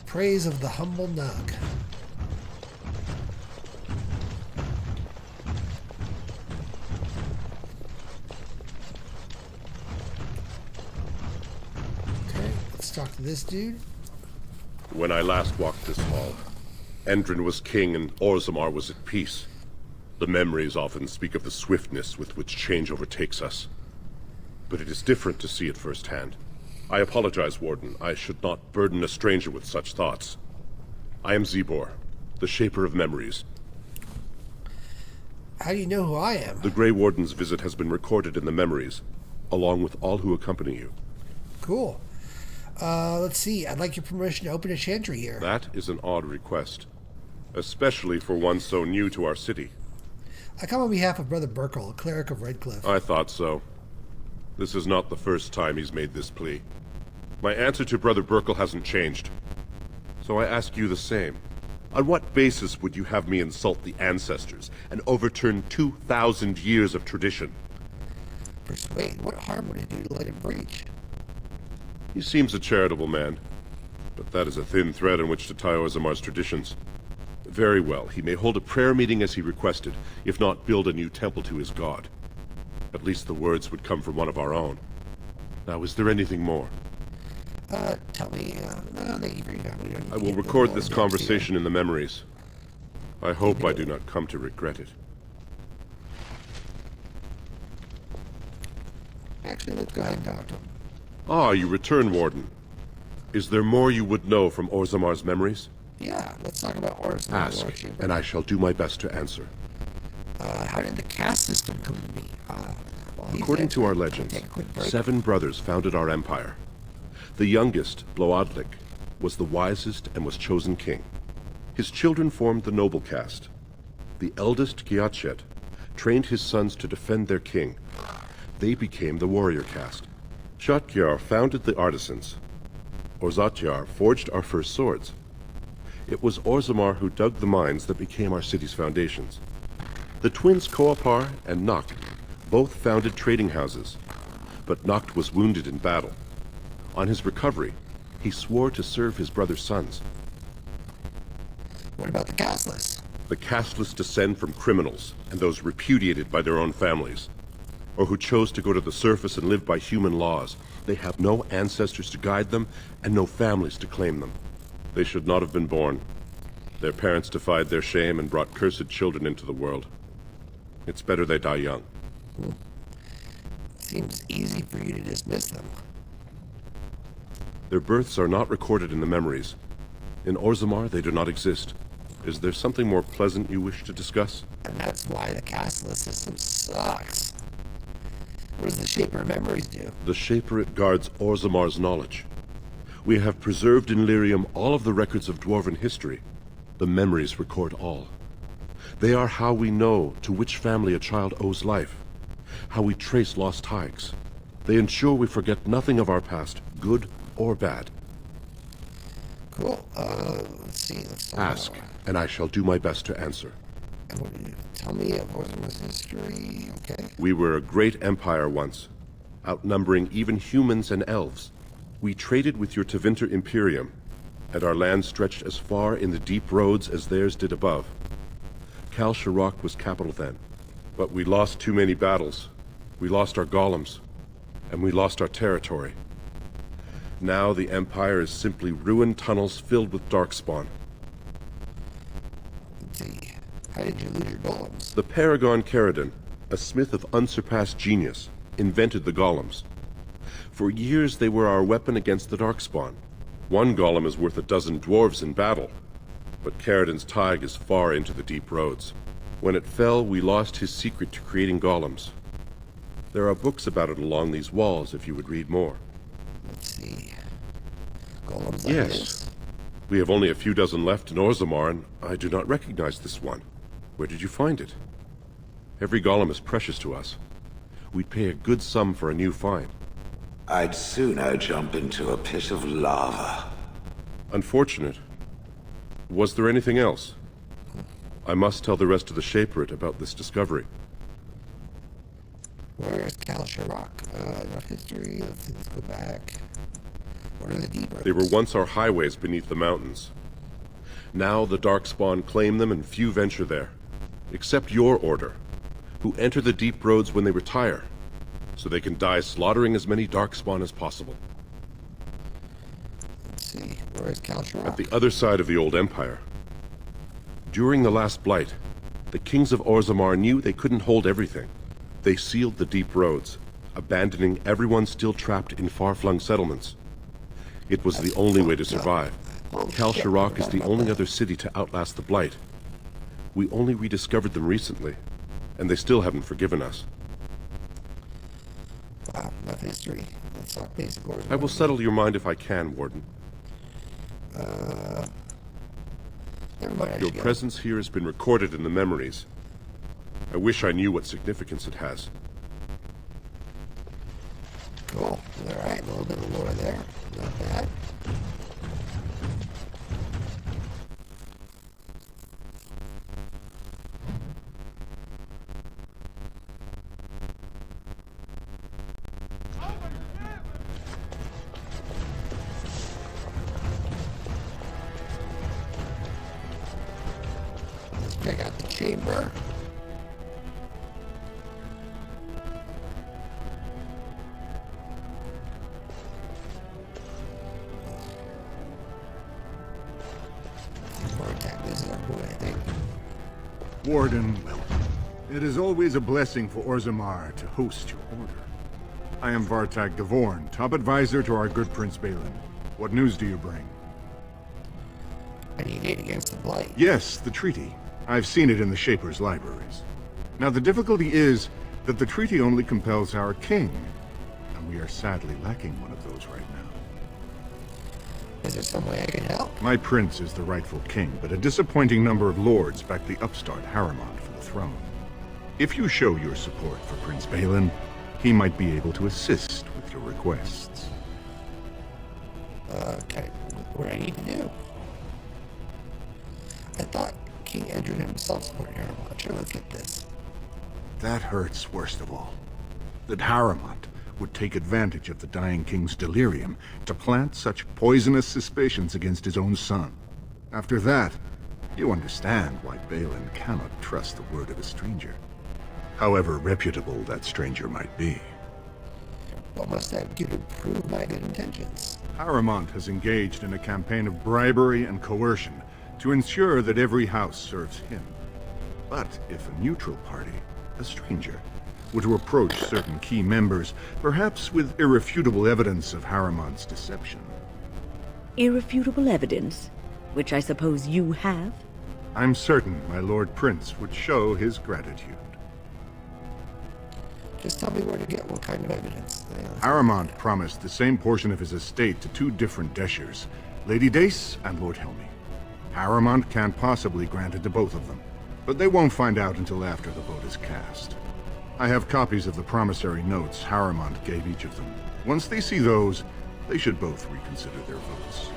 Praise of the Humble Nug. Okay, let's talk to this dude. When I last walked this hall, Endrin was king and Orzammar was at peace. The memories often speak of the swiftness with which change overtakes us. But it is different to see it firsthand. I apologize, Warden. I should not burden a stranger with such thoughts. I am Zebor, the Shaper of Memories. How do you know who I am? The Grey Warden's visit has been recorded in the memories, along with all who accompany you. Cool. Let's see. I'd like your permission to open a chantry here. That is an odd request, especially for one so new to our city. I come on behalf of Brother Burkle, a cleric of Redcliffe. I thought so. This is not the first time he's made this plea. My answer to Brother Burkle hasn't changed. So I ask you the same. On what basis would you have me insult the ancestors and overturn 2,000 years of tradition? Persuade? What harm would it do to let him breach? He seems a charitable man, but that is a thin thread on which to tie Orzammar's traditions. Very well, he may hold a prayer meeting as he requested, if not build a new temple to his god. At least the words would come from one of our own. Now, is there anything more? Tell me, no, thank you for your time. I will record this conversation in the memories. I hope I do not come to regret it. Actually, let's go ahead and talk to him. Ah, you return, Warden. Is there more you would know from Orzammar's memories? Yeah, let's talk about Orzammar. Ask, and I shall do my best to answer. How did the caste system come to be? According to our legends, 7 brothers founded our empire. The youngest, Bloadlik, was the wisest and was chosen king. His children formed the noble caste. The eldest, Giachet, trained his sons to defend their king. they became the warrior caste. Shotgyar founded the artisans. Orzatjar forged our first swords. It was Orzammar who dug the mines that became our city's foundations. The twins Koapar and Noct both founded trading houses, but Noct was wounded in battle. On his recovery, he swore to serve his brother's sons. What about the casteless? The casteless descend from criminals and those repudiated by their own families, or who chose to go to the surface and live by human laws. They have no ancestors to guide them and no families to claim them. They should not have been born. Their parents defied their shame and brought cursed children into the world. It's better they die young. Seems easy for you to dismiss them. Their births are not recorded in the memories. In Orzammar, they do not exist. Is there something more pleasant you wish to discuss? And that's why the casteless system sucks. What does the Shaper of Memories do? The Shaperate guards Orzammar's knowledge. We have preserved in Lyrium all of the records of Dwarven history. The memories record all. They are how we know to which family a child owes life, how we trace lost Taigs. They ensure we forget nothing of our past, good or bad. Cool. Let's see. Let's Ask, and I shall do my best to answer. Tell me of Orzammar's history, okay? We were a great empire once, outnumbering even humans and elves. We traded with your Tevinter Imperium, and our land stretched as far in the deep roads as theirs did above. Kal Sharok was capital then, but we lost too many battles. We lost our golems, and we lost our territory. Now the Empire is simply ruined tunnels filled with darkspawn. Let's see. How did you lose your golems? The Paragon Caridon, a smith of unsurpassed genius, invented the golems. For years they were our weapon against the darkspawn. One golem is worth 12 dwarves in battle, but Caridon's Taig is far into the deep roads. When it fell, we lost his secret to creating golems. There are books about it along these walls if you would read more. Let's see. Golems like Yes. this? We have only a few dozen left in Orzammar, and I do not recognize this one. Where did you find it? Every golem is precious to us. We'd pay a good sum for a new find. I'd sooner jump into a pit of lava. Unfortunate. Was there anything else? I must tell the rest of the Shaperate about this discovery. Where's Kal Sharok? Not history. Let's go back. What are the deep roads? They were once our highways beneath the mountains. Now the Darkspawn claim them and few venture there. Except your order, who enter the deep roads when they retire, so they can die slaughtering as many Darkspawn as possible. Let's see. Where's Kal Sharok? At the other side of the old Empire. During the last Blight, the kings of Orzammar knew they couldn't hold everything. They sealed the deep roads, abandoning everyone still trapped in far-flung settlements. It was the only way to survive. Kal Sharok is the only other city to outlast the Blight. We only rediscovered them recently, and they still haven't forgiven us. Wow, enough history. Let's talk basic Orzammar. I will settle your mind if I can, Warden. Never mind, Your presence here has been recorded in the memories. I wish I knew what significance it has. Cool. Alright, a little bit of lore there. Not bad. Let's check out the chamber. This is our boy, I think. Warden, it is always a blessing for Orzammar to host your order. I am Vartag Gavorn, top advisor to our good Prince Balin. What news do you bring? I need aid against the Blight. Yes, the treaty. I've seen it in the Shaper's libraries. Now, the difficulty is that the treaty only compels our king, and we are sadly lacking one of those right now. Is there some way I can help? My prince is the rightful king, but a disappointing number of lords back the upstart Harrimont for the throne. If you show your support for Prince Balin, He might be able to assist with your requests. Okay, what do I need to do? I thought King Endrin himself supported Harrowmont. Sure, let's get this. That hurts worst of all. That Harrowmont would take advantage of the dying king's delirium to plant such poisonous suspicions against his own son. After that, you understand why Balin cannot trust the word of a stranger, however reputable that stranger might be. What must I do to prove my good intentions? Harrowmont has engaged in a campaign of bribery and coercion to ensure that every house serves him. But if a neutral party, a stranger, were to approach certain key members, perhaps with irrefutable evidence of Harrowmont's deception. Irrefutable evidence? Which I suppose you have? I'm certain my Lord Prince would show his gratitude. Just tell me where to get what kind of evidence. Harrowmont promised the same portion of his estate to two different Deshers, Lady Dace and Lord Helmy. Harrowmont can't possibly grant it to both of them, but they won't find out until after the vote is cast. I have copies of the promissory notes Harrowmont gave each of them. Once they see those, they should both reconsider their votes.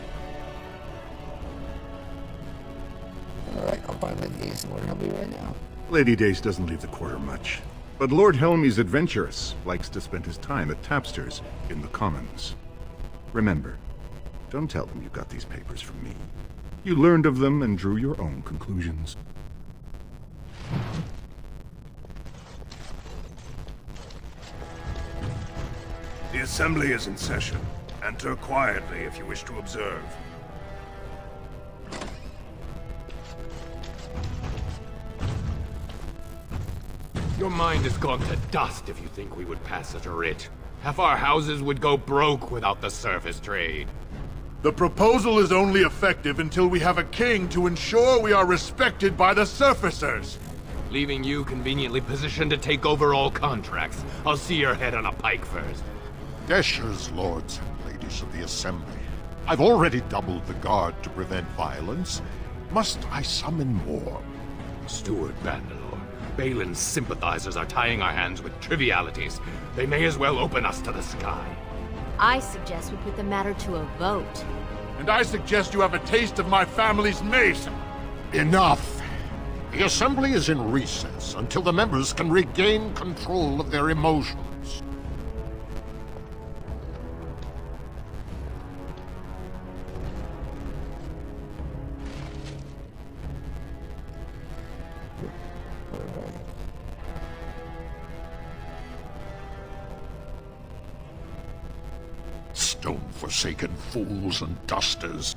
Alright, I'll find Lady Dace and Lord Helmy right now. Lady Dace doesn't leave the quarter much, but Lord Helmy's adventurous, likes to spend his time at Tapster's in the Commons. Remember, don't tell them you got these papers from me. You learned of them and drew your own conclusions. The Assembly is in session. Enter quietly if you wish to observe. Your mind has gone to dust if you think we would pass such a writ. Half our houses would go broke without the surface trade. The proposal is only effective until we have a king to ensure we are respected by the surfacers. Leaving you conveniently positioned to take over all contracts. I'll see your head on a pike first. Deshers, lords and ladies of the Assembly. I've already doubled the guard to prevent violence. Must I summon more? Steward Bandalore, Balin's sympathizers are tying our hands with trivialities. They may as well open us to the sky. I suggest we put the matter to a vote. And I suggest you have a taste of my family's mace. Enough! The Assembly is in recess until the members can regain control of their emotions. Stone-forsaken fools and dusters.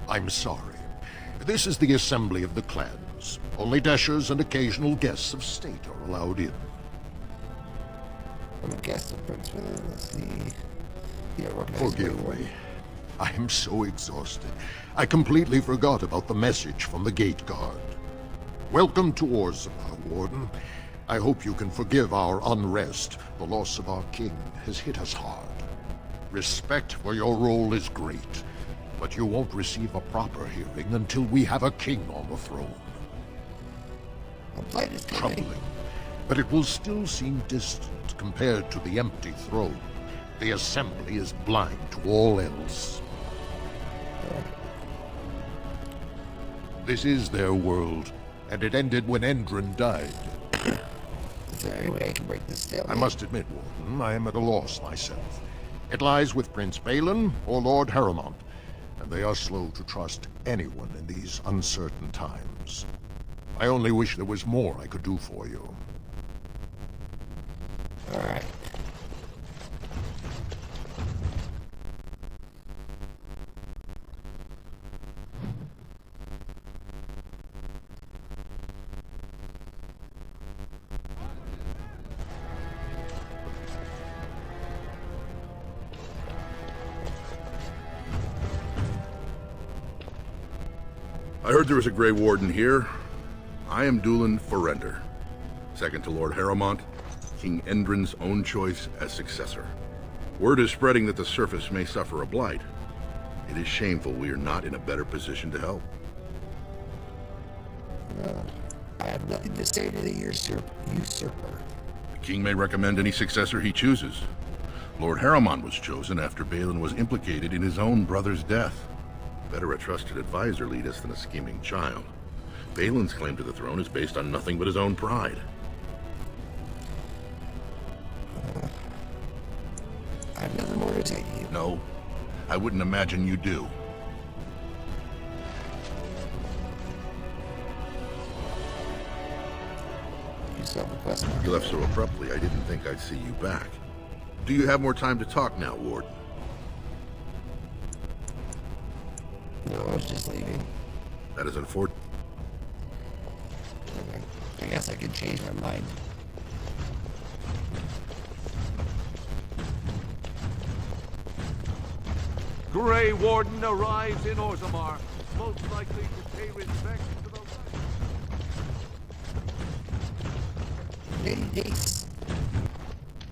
I'm sorry. This is the Assembly of the Clans. Only Deshers and occasional guests of state are allowed in. I'm a guest of Prince William. Let's see. Forgive me. I am so exhausted. I completely forgot about the message from the gate guard. Welcome to Orzammar, Warden. I hope you can forgive our unrest. The loss of our king has hit us hard. Respect for your role is great, but you won't receive a proper hearing until we have a king on the throne. Troubling, but it will still seem distant compared to the empty throne. The Assembly is blind to all else. This is their world, and it ended when Endrin died. Is there any way I can break this stalemate? I must admit, Warden, I am at a loss myself. It lies with Prince Balin or Lord Harrowmont, and they are slow to trust anyone in these uncertain times. I only wish there was more I could do for you. All right. I heard there was a Grey Warden here. I am Dulin Forrender, second to Lord Harrowmont, King Endrin's own choice as successor. Word is spreading that the surface may suffer a blight. It is shameful we are not in a better position to help. I have nothing to say to the usurper. King may recommend any successor he chooses. Lord Harriman was chosen after Balin was implicated in his own brother's death. Better a trusted advisor lead us than a scheming child. Balin's claim to the throne is based on nothing but his own pride. I have nothing more to say to you. No, I wouldn't imagine you do. You left so abruptly, I didn't think I'd see you back. Do you have more time to talk now, Warden? No, I was just leaving. That is unfortunate. I guess I could change my mind. Grey Warden arrives in Orzammar, most likely to pay respect to the...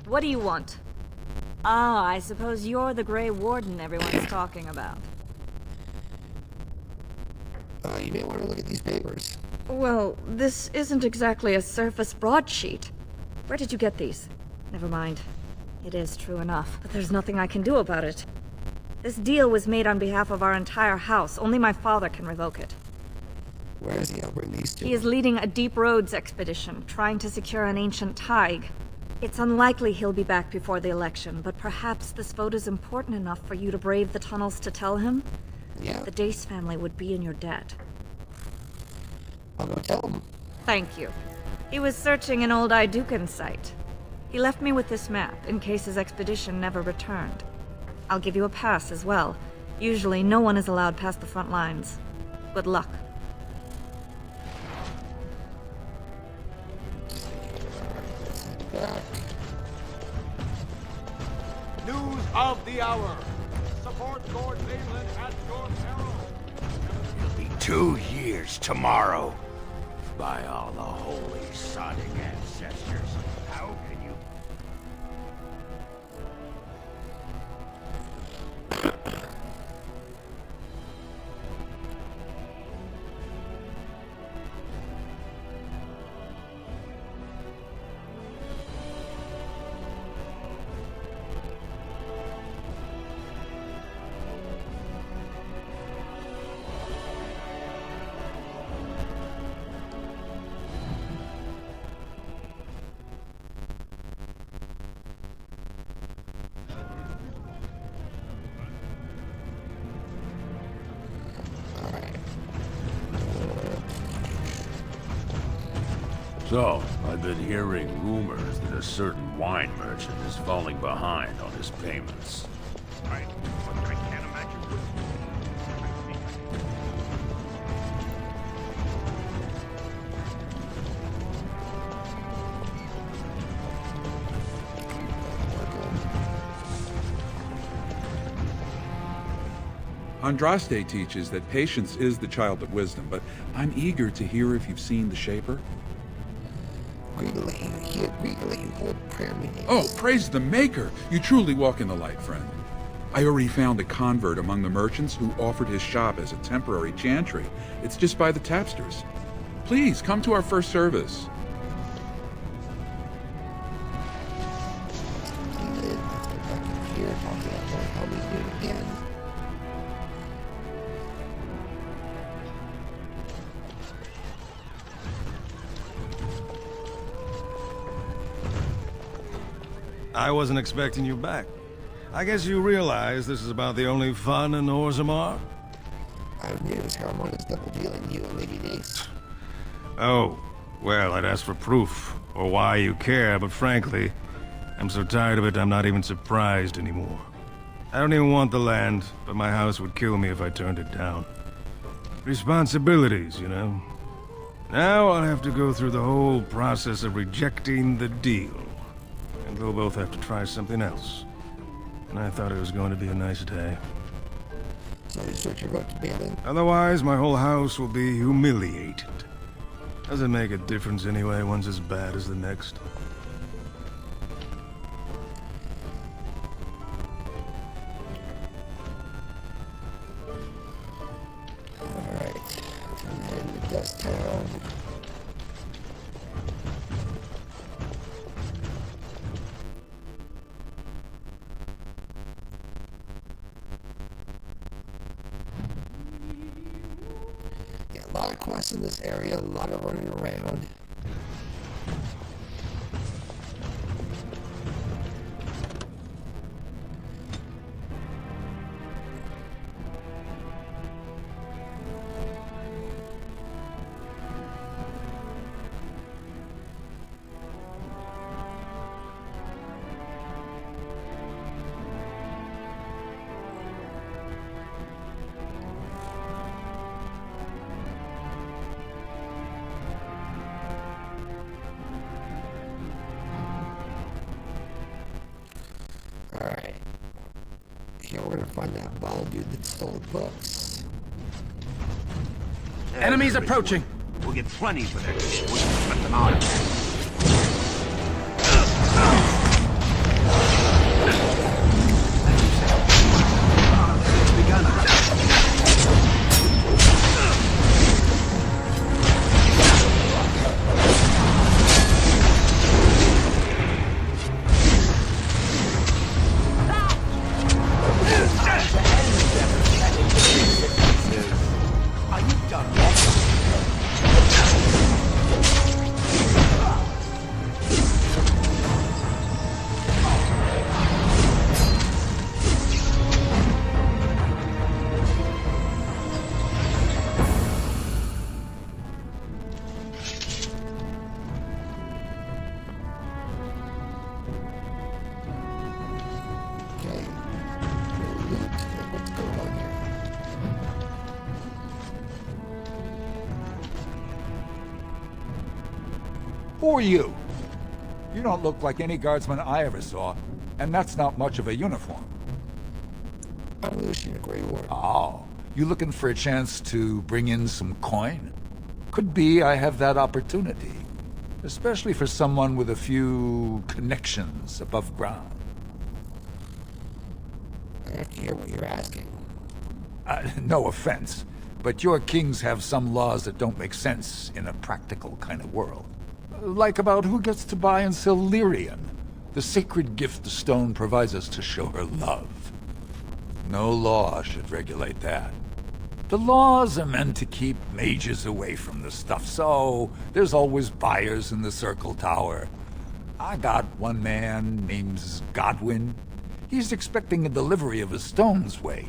What do you want? Ah, I suppose you're the Grey Warden everyone's talking about. You may want to look at these papers. Well, this isn't exactly a surface broadsheet. Where did you get these? Never mind. It is true enough, but there's nothing I can do about it. This deal was made on behalf of our entire house. Only my father can revoke it. Where is he? I'll bring these two. He is leading a Deep Roads expedition, trying to secure an ancient Tig. It's unlikely he'll be back before the election, but perhaps this vote is important enough for you to brave the tunnels to tell him? Yeah. The Dace family would be in your debt. I'll go tell him. Thank you. He was searching an old Idukan site. He left me with this map, in case his expedition never returned. I'll give you a pass as well. Usually, no one is allowed past the front lines. Good luck. News of the hour. Support Lord Balin at your peril. It'll be 2 years tomorrow. By all the holy Sonic ancestors, how can you... So, I've been hearing rumors that a certain wine merchant is falling behind on his payments. I can't imagine what... Andraste teaches that patience is the child of wisdom, but I'm eager to hear if you've seen the Shaper. Oh, praise the Maker! You truly walk in the light, friend. I already found a convert among the merchants who offered his shop as a temporary chantry. It's just by the tapsters. Please, come to our first service. I wasn't expecting you back. I guess you realize this is about the only fun in Orzammar? I knew Harriman is double-dealing you and Lady Dace. Oh, well, I'd ask for proof, or why you care, but frankly, I'm so tired of it I'm not even surprised anymore. I don't even want the land, but my house would kill me if I turned it down. Responsibilities, you know. Now I'll have to go through the whole process of rejecting the deal. And we'll both have to try something else. And I thought it was going to be a nice day. So you switch your vote to Balin? Otherwise, my whole house will be humiliated. Doesn't make a difference anyway, one's as bad as the next. Alright. And then the Dust Town. lot of quests in this area, a lot of running around. Alright. Here we're gonna find that bald dude that stole the books. Enemies approaching! We'll get plenty for their shit. We'll just let them out. Are you done yet? Okay. What's going on here? Who are you? You don't look like any guardsman I ever saw, and that's not much of a uniform. I'm Lucian Grey Warden. Oh, you looking for a chance to bring in some coin? Could be I have that opportunity. Especially for someone with a few connections above ground. I have to hear what you're asking. No offense, but your kings have some laws that don't make sense in a practical kind of world. Like about who gets to buy and sell lyrium, the sacred gift the stone provides us to show her love. No law should regulate that. The laws are meant to keep mages away from the stuff, so there's always buyers in the Circle Tower. I got one man named Godwin. He's expecting a delivery of a stone's weight.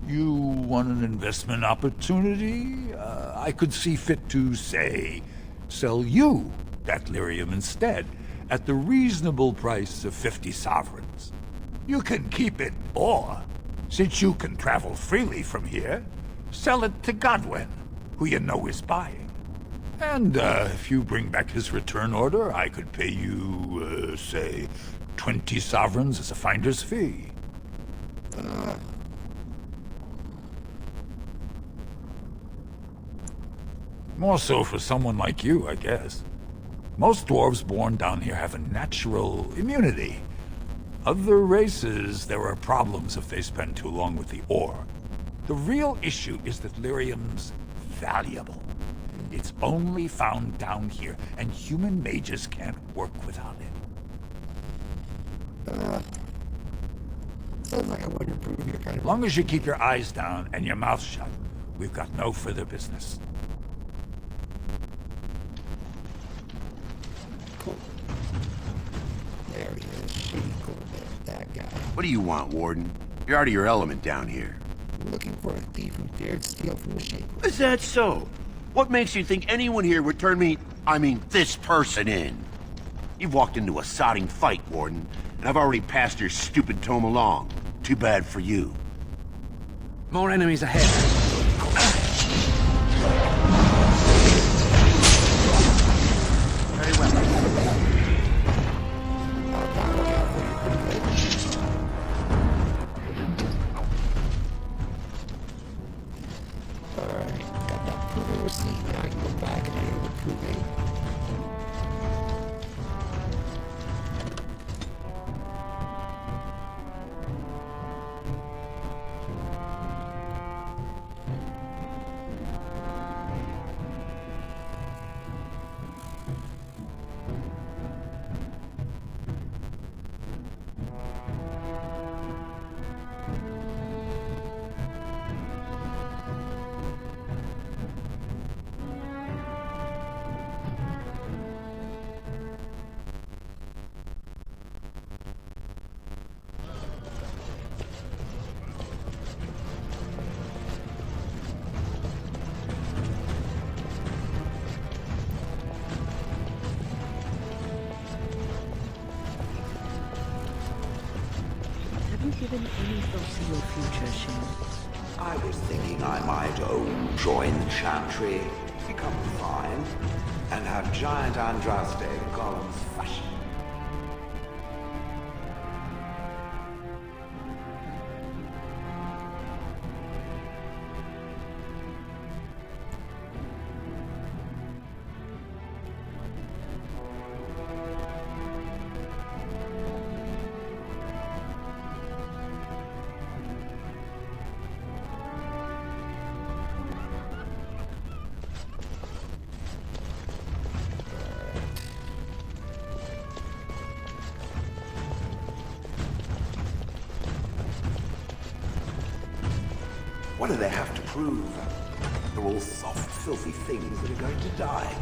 You want an investment opportunity? I could see fit to, say, sell you that lyrium instead, at the reasonable price of 50 sovereigns. You can keep it, or, since you can travel freely from here, sell it to Godwin, who you know is buying. And if you bring back his return order, I could pay you, say, 20 sovereigns as a finder's fee. More so for someone like you, I guess. Most dwarves born down here have a natural immunity. Other races, there are problems if they spend too long with the ore. The real issue is that lyrium's valuable. It's only found down here, and human mages can't work without it. Sounds like I wouldn't approve your kind of... As long as you keep your eyes down and your mouth shut, we've got no further business. Cool. There he is. Cool. That guy. What do you want, Warden? You're out of your element down here. I'm looking for a thief who dared steal from the Shaper. Is that so? What makes you think anyone here would turn me, this person in? You've walked into a sodding fight, Warden, and I've already passed your stupid tome along. Too bad for you. More enemies ahead. Very well. Alright, got that proving receipt. Now I can go back and do the proving. you given any thought to your future, Shane? I was thinking I might join the Chantry, become fine, and have giant Andraste columns fashion. What do they have to prove? They're all soft, filthy things that are going to die.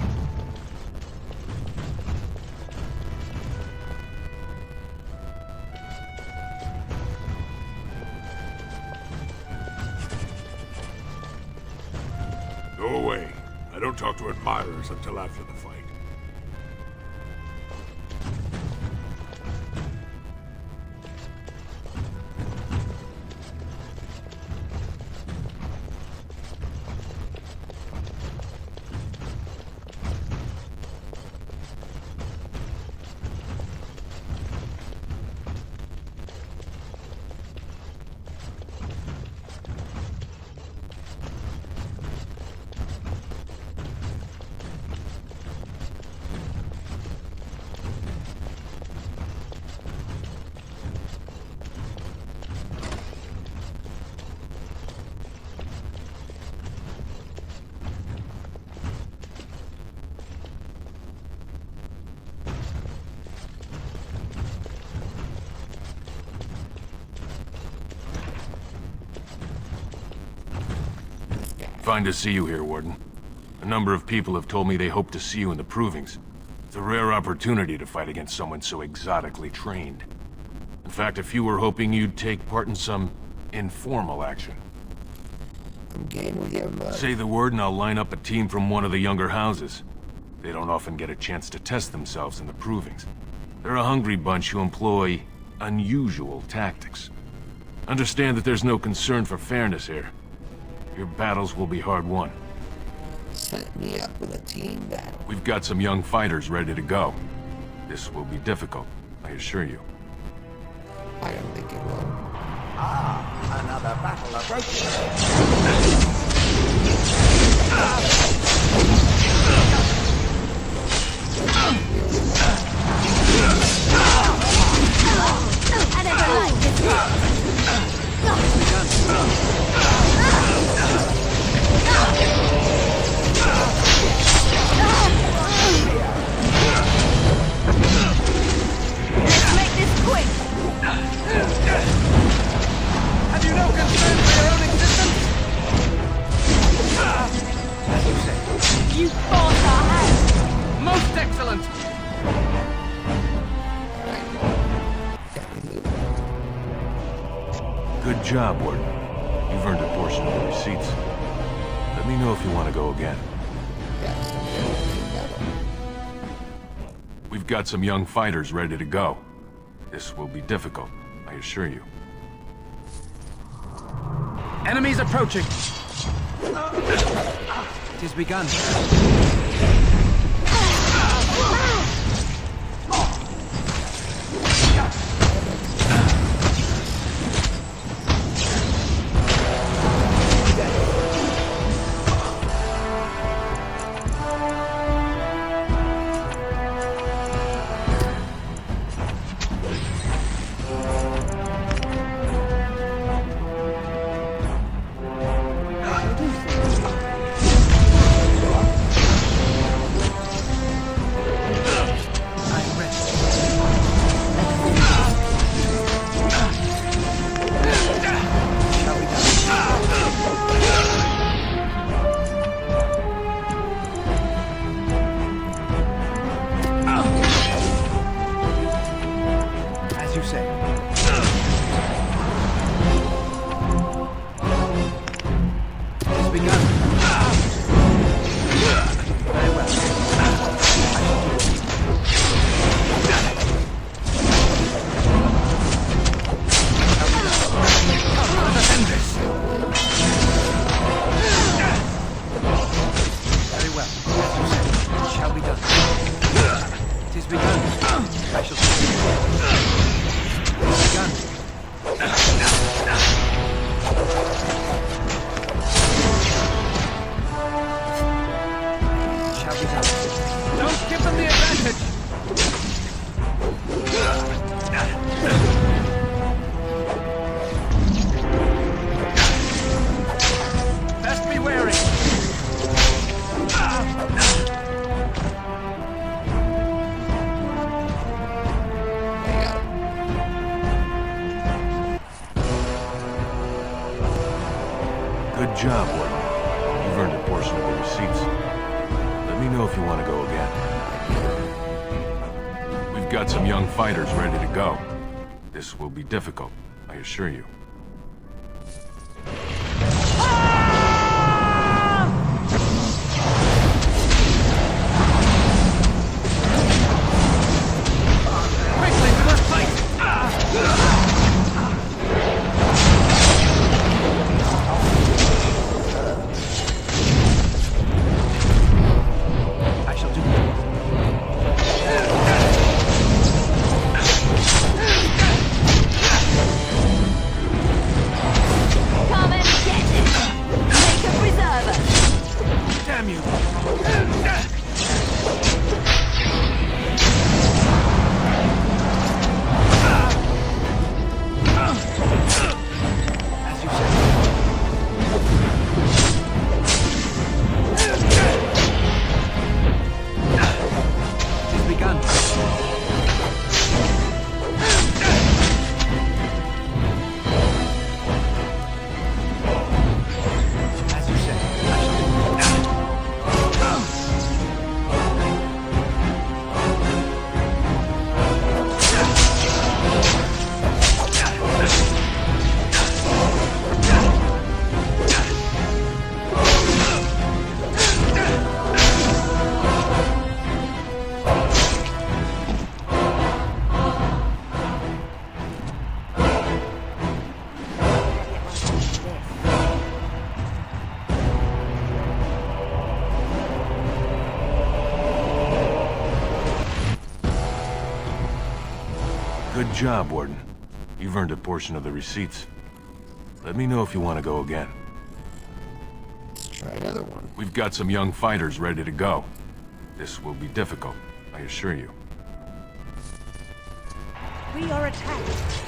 Go away. I don't talk to admirers until after the fight. Fine to see you here, Warden. A number of people have told me they hope to see you in the Provings. It's a rare opportunity to fight against someone so exotically trained. In fact, a few were hoping you'd take part in some informal action. I'm game with your mother. Say the word and I'll line up a team from one of the younger houses. They don't often get a chance to test themselves in the Provings. They're a hungry bunch who employ unusual tactics. Understand that there's no concern for fairness here. Your battles will be hard won. Set me up with a team battle. We've got some young fighters ready to go. This will be difficult, I assure you. I don't think it will. Ah, another battle I never liked this. Let's make this quick. Have you no concern for your own existence? As you say. You forced our hand. Most excellent. Good job, Warden. You've earned a portion of the receipts. Let me know if you want to go again. We've got some young fighters ready to go. This will be difficult, I assure you. Enemies approaching. It has begun. Good job, Warden. You've earned a portion of the receipts. Let me know if you want to go again. We've got some young fighters ready to go. This will be difficult, I assure you. Good job, Warden. You've earned a portion of the receipts. Let me know if you want to go again. Let's try another one. We've got some young fighters ready to go. This will be difficult, I assure you. We are attacked.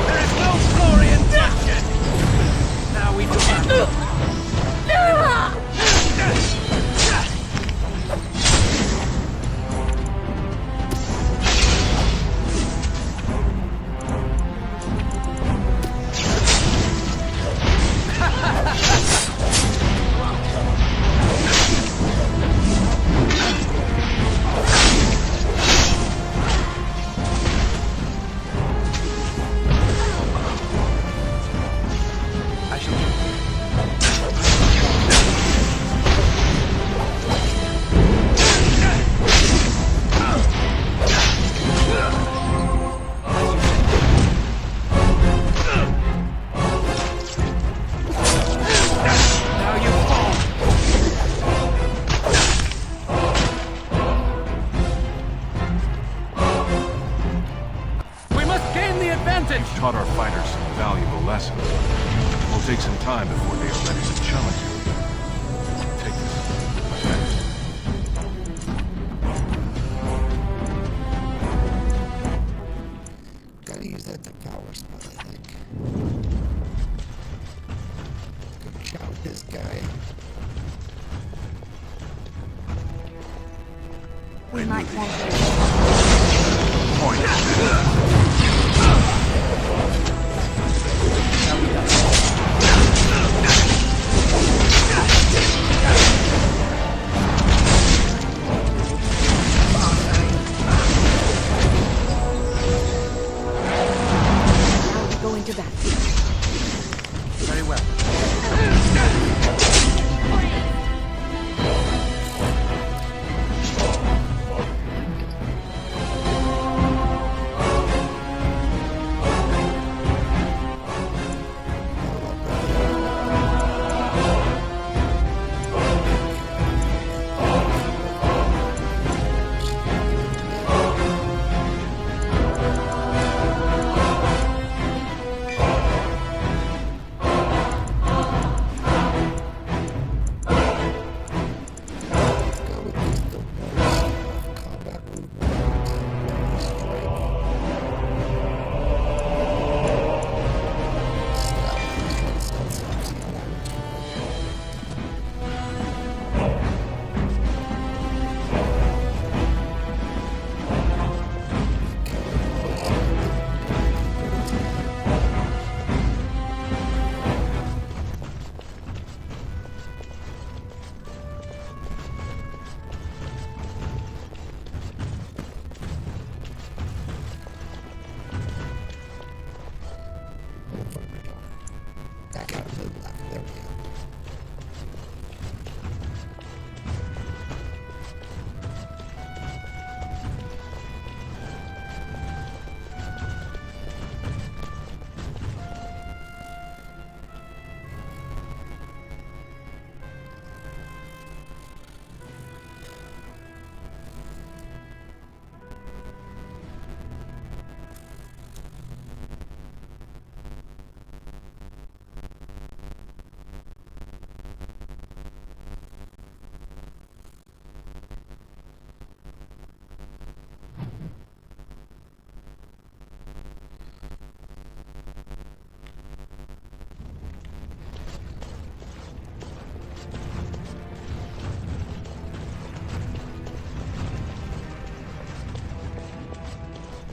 There is no glory in death yet! Now we do taught our fighters some valuable lessons. It will take some time before they are ready to challenge you. Take this. Gotta use that devour spell, I think. Good job, this guy. We might want go into battle. Very well.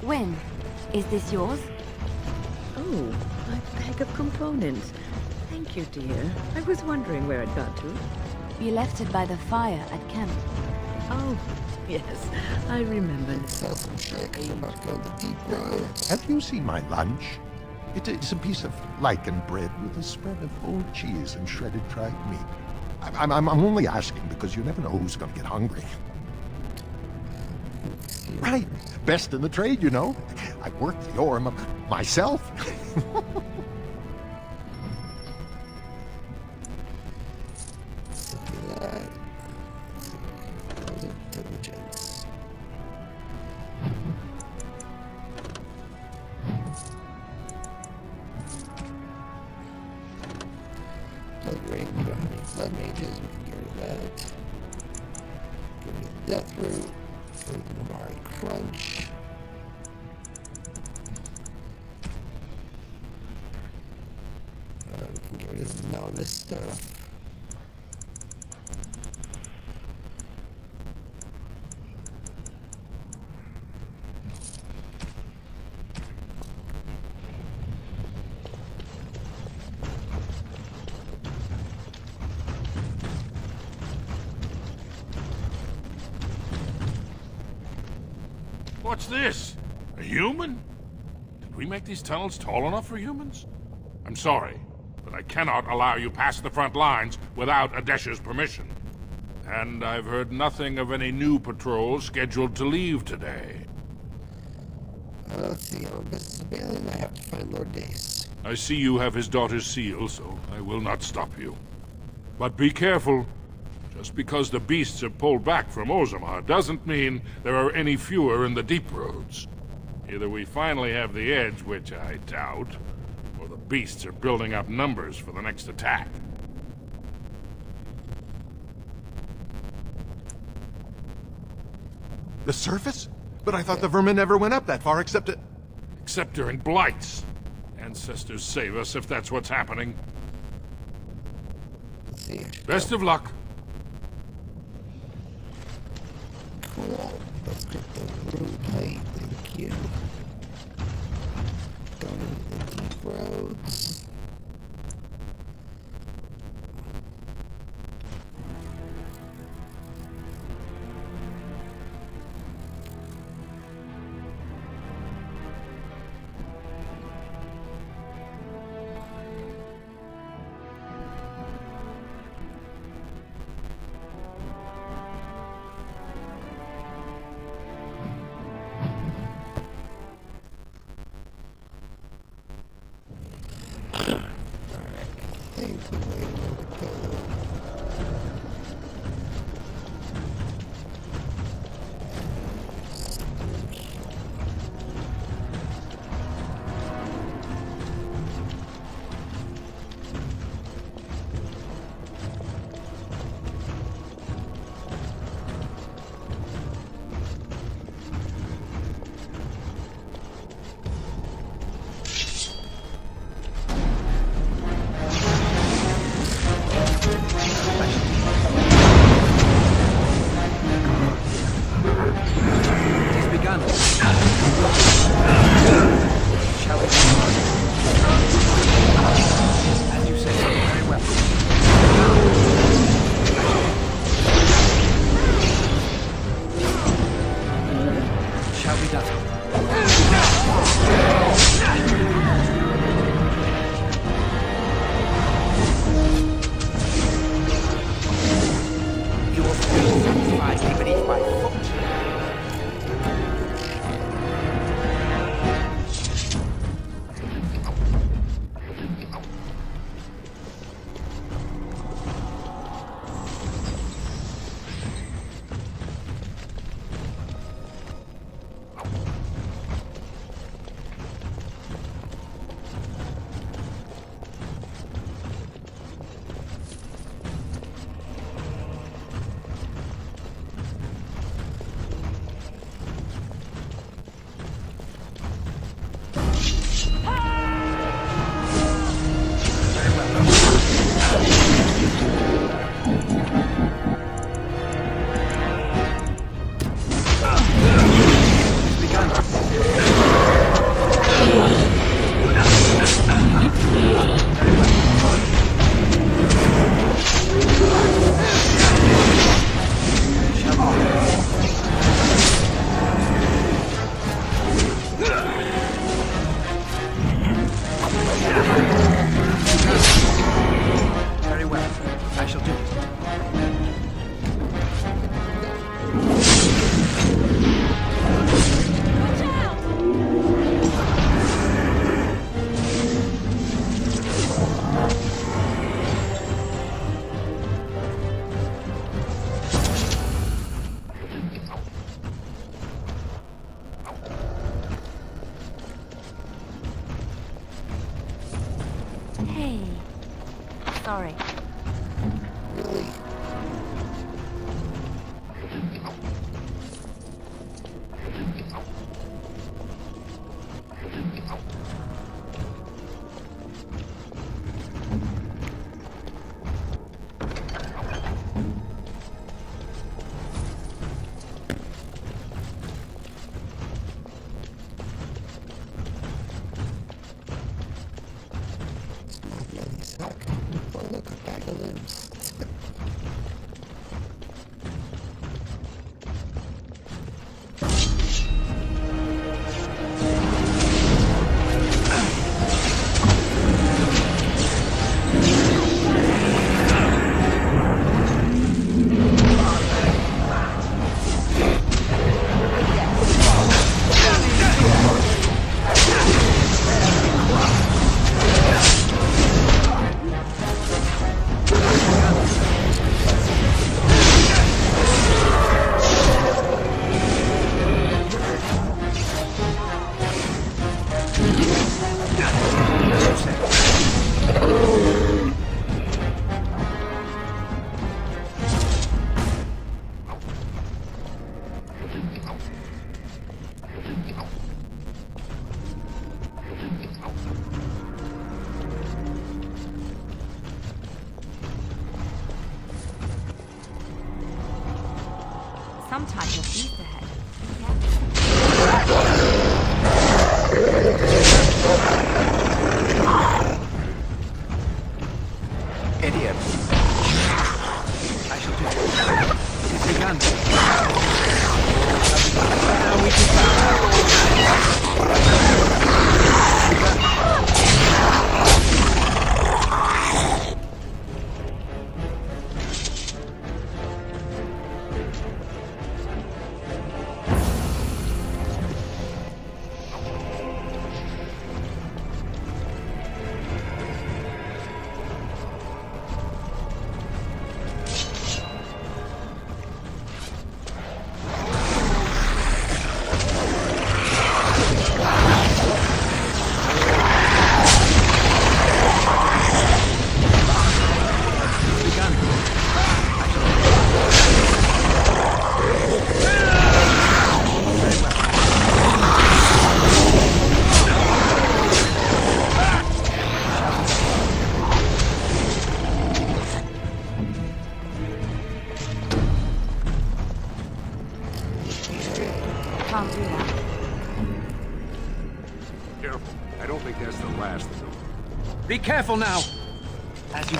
Gwen, is this yours? Oh, a bag of components. Thank you, dear. I was wondering where it got to. You left it by the fire at camp. Oh, yes, I remember. Have you seen my lunch? It is a piece of lichen bread with a spread of old cheese and shredded dried meat. I'm only asking because you never know who's going to get hungry. Right. Best in the trade, you know. I worked the ore myself. Intelligence. Blood ring, we don't have any blood mages, we can get rid of that. Get rid of death root. Get rid of the Namari crunch. We can get rid of all this stuff. What's this? A human? Did we make these tunnels tall enough for humans? I'm sorry, but I cannot allow you past the front lines without Adesh's permission. And I've heard nothing of any new patrols scheduled to leave today. Let's see, I'm Mrs. Bailey and I have to find Lord Dace. I see you have his daughter's seal, so I will not stop you. But be careful. Just because the beasts have pulled back from Orzammar doesn't mean there are any fewer in the deep roads. Either we finally have the edge, which I doubt, or the beasts are building up numbers for the next attack. The surface? But I thought the vermin never went up that far except during blights. Ancestors save us if that's what's happening. Let's see. Best of luck. Cool. Let's get the room plate. Thank you. Going into the deep roads. Hey. Sorry. Really? Bloody suck. Oh, look, a bag of limbs. Sometimes you'll beat ahead. Idiot. I shall do it. It's begun. Now we Can't do that. Careful. I don't think that's the last of them. be careful now. As you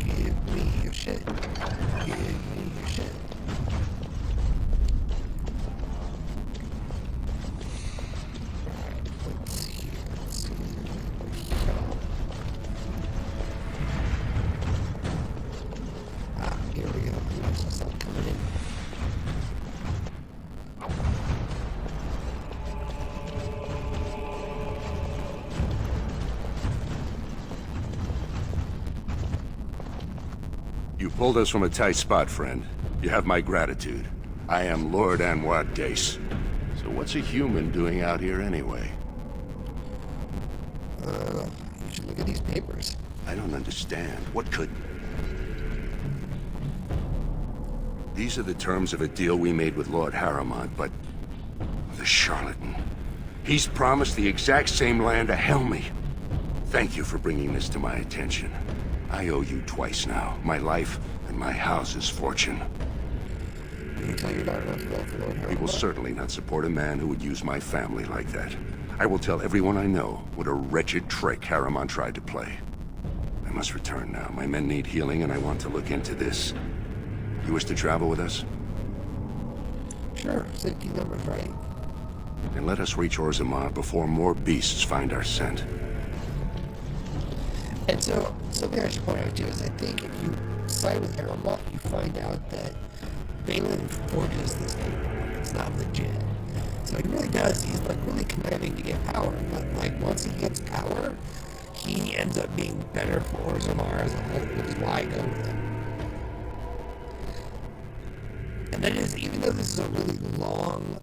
Give me your shit. Give me your shit. Let's see. Let's see. Ah, here we go. Nice. It's not coming in. You pulled us from a tight spot, friend. You have my gratitude. I am Lord Anwar Dace. So what's a human doing out here anyway? You should look at these papers. I don't understand. What could... These are the terms of a deal we made with Lord Harriman, but... the charlatan. He's promised the exact same land to Helmy. Thank you for bringing this to my attention. I owe you twice now. My life and my house's fortune. Can you tell your daughter not to go for Lord Harriman? We will certainly not support a man who would use my family like that. I will tell everyone I know what a wretched trick Harriman tried to play. must return now. My men need healing, and I want to look into this. You wish to travel with us? Sure, safety number's right. Then let us reach Orzammar before more beasts find our scent. And so, something I should point out too is I think if you side with Harrowmoth, you find out that Balin forges this paperwork. It's not legit. So he really does. He's like really conniving to get power, but like once he gets power, he ends up being better for Orzammar as a whole, which is why I go with him. And that is, even though this is a really long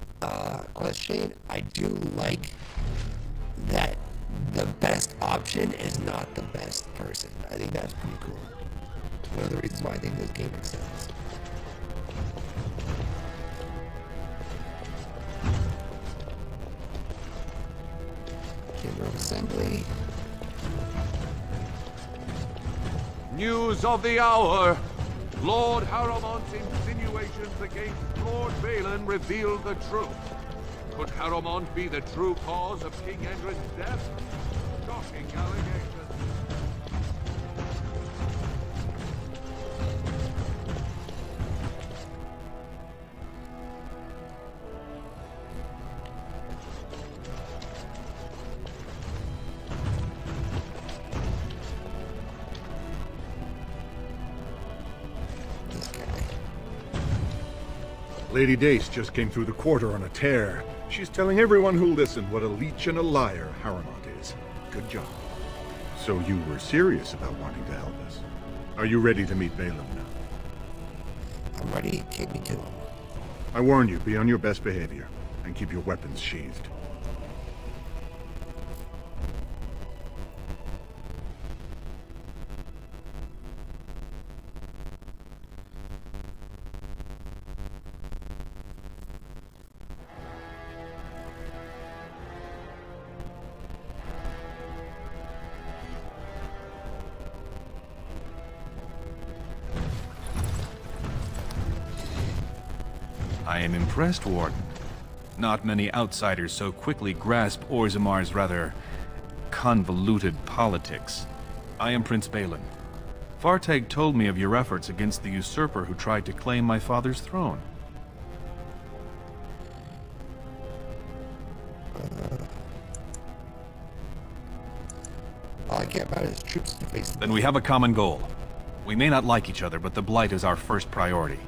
quest chain, I do like that the best option is not the best person. I think that's pretty cool. One of the reasons why I think this game makes sense. Chamber of Assembly. News of the hour! Lord Harrowmont's insinuations against Lord Balin revealed the truth. Could Harrowmont be the true cause of King Endrin's death? Shocking allegations. Lady Dace just came through the quarter on a tear. She's telling everyone who'll listen what a leech and a liar Harrowmont is. Good job. So you were serious about wanting to help us. Are you ready to meet Balin now? I'm ready. Take me to him. I warn you, be on your best behavior, and keep your weapons sheathed. I am impressed, Warden. Not many outsiders so quickly grasp Orzammar's rather convoluted politics. I am Prince Balin. Fartag told me of your efforts against the usurper who tried to claim my father's throne. All I care about is troops to face. Then we have a common goal. We may not like each other, but the Blight is our first priority.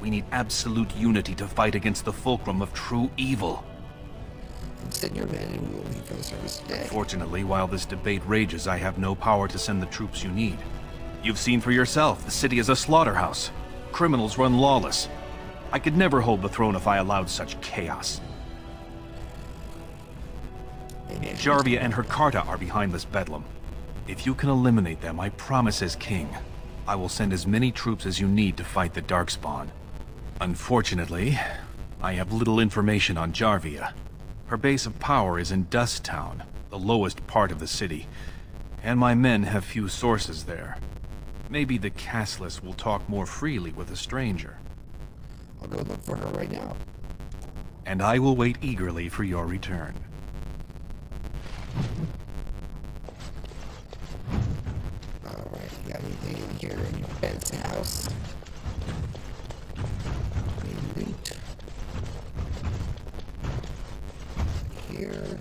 We need absolute unity to fight against the fulcrum of true evil. Send your men and we will leave for the service today. Fortunately, while this debate rages, I have no power to send the troops you need. You've seen for yourself, the city is a slaughterhouse. Criminals run lawless. I could never hold the throne if I allowed such chaos. Jarvia and her Carta are behind this bedlam. If you can eliminate them, I promise as king, I will send as many troops as you need to fight the Darkspawn. Unfortunately, I have little information on Jarvia. Her base of power is in Dust Town, the lowest part of the city, and my men have few sources there. Maybe the castless will talk more freely with a stranger. I'll go look for her right now. And I will wait eagerly for your return. Alright, you got anything in here in your Ben's house? Any loot? Here.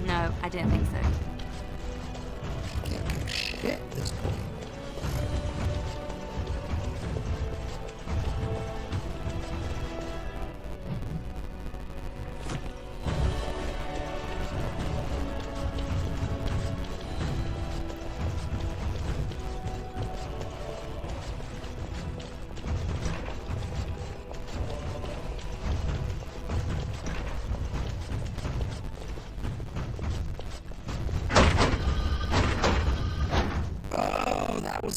No, I didn't think so. Can't do shit at this point.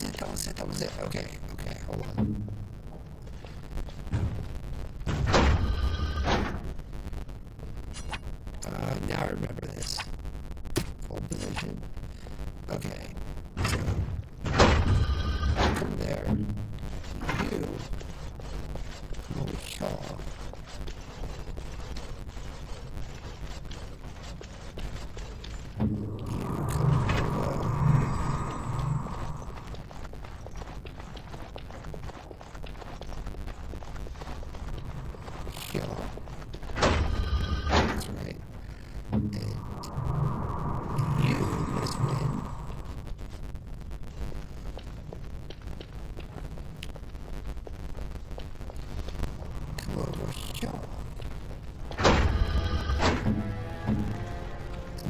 was it. That was it. That was it. Okay. Okay. Hold on. Now I remember this. Hold position. Okay. So, from there. You. Come over here. That's right. And you must win. Come over here.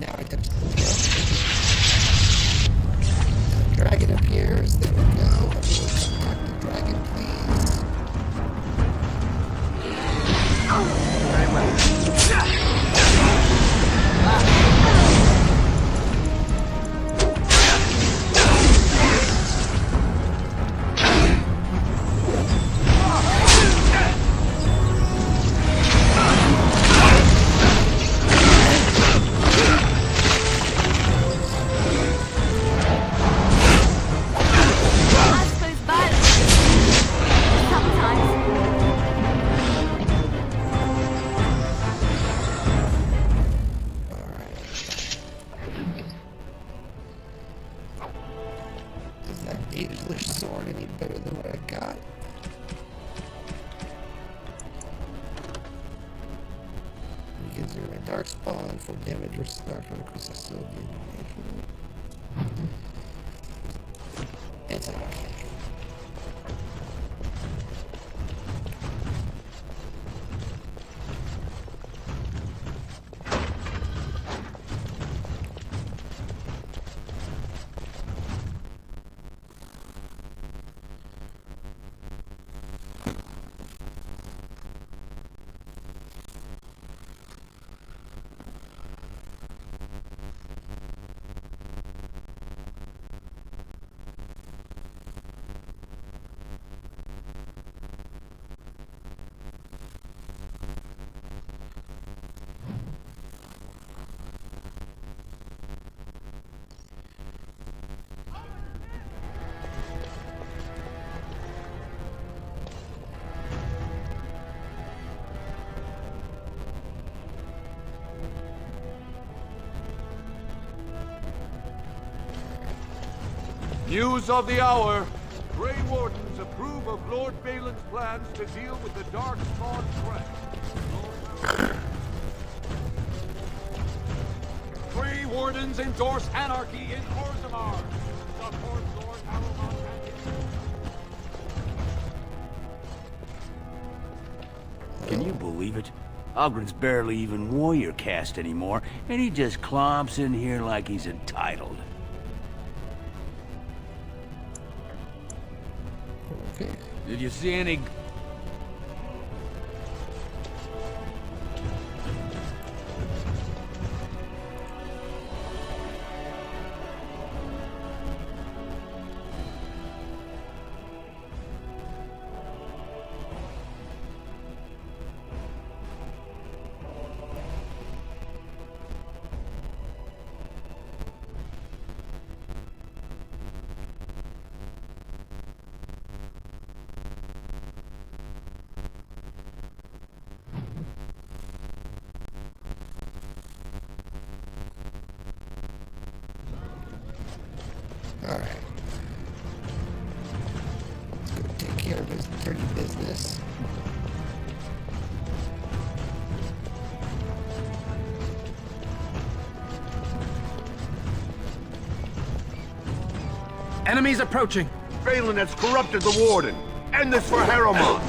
Now I touch the dragon appears. There we go. Attack the dragon, please. Very well. Is that ageless sword any better than what I got? It gives you a dark spawn for damage versus dark from increases still it's okay. News of the hour. Grey Wardens approve of Lord Balin's plans to deal with the Darkspawn threat. Grey Wardens endorse anarchy in Orzammar. Support Lord Harrowmont and Can you believe it? Ogren's barely even warrior caste anymore, and he just clomps in here like he's entitled. Did you see any... Alright. Let's go take care of his dirty business. Enemies approaching. Balin has corrupted the Warden. End this for Harrowmont.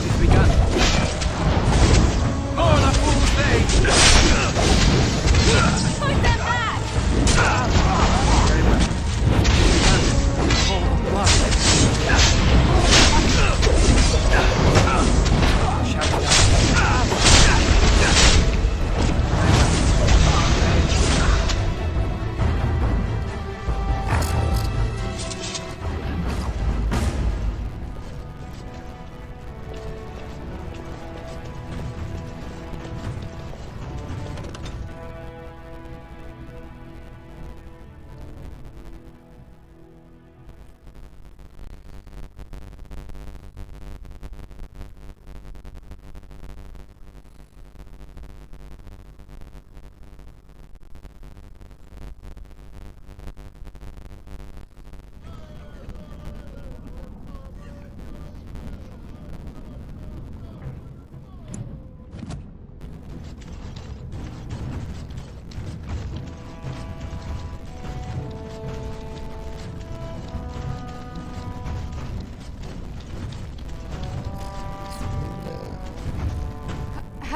It's begun. More the fool's day. Put them back! Very well. Hold the block.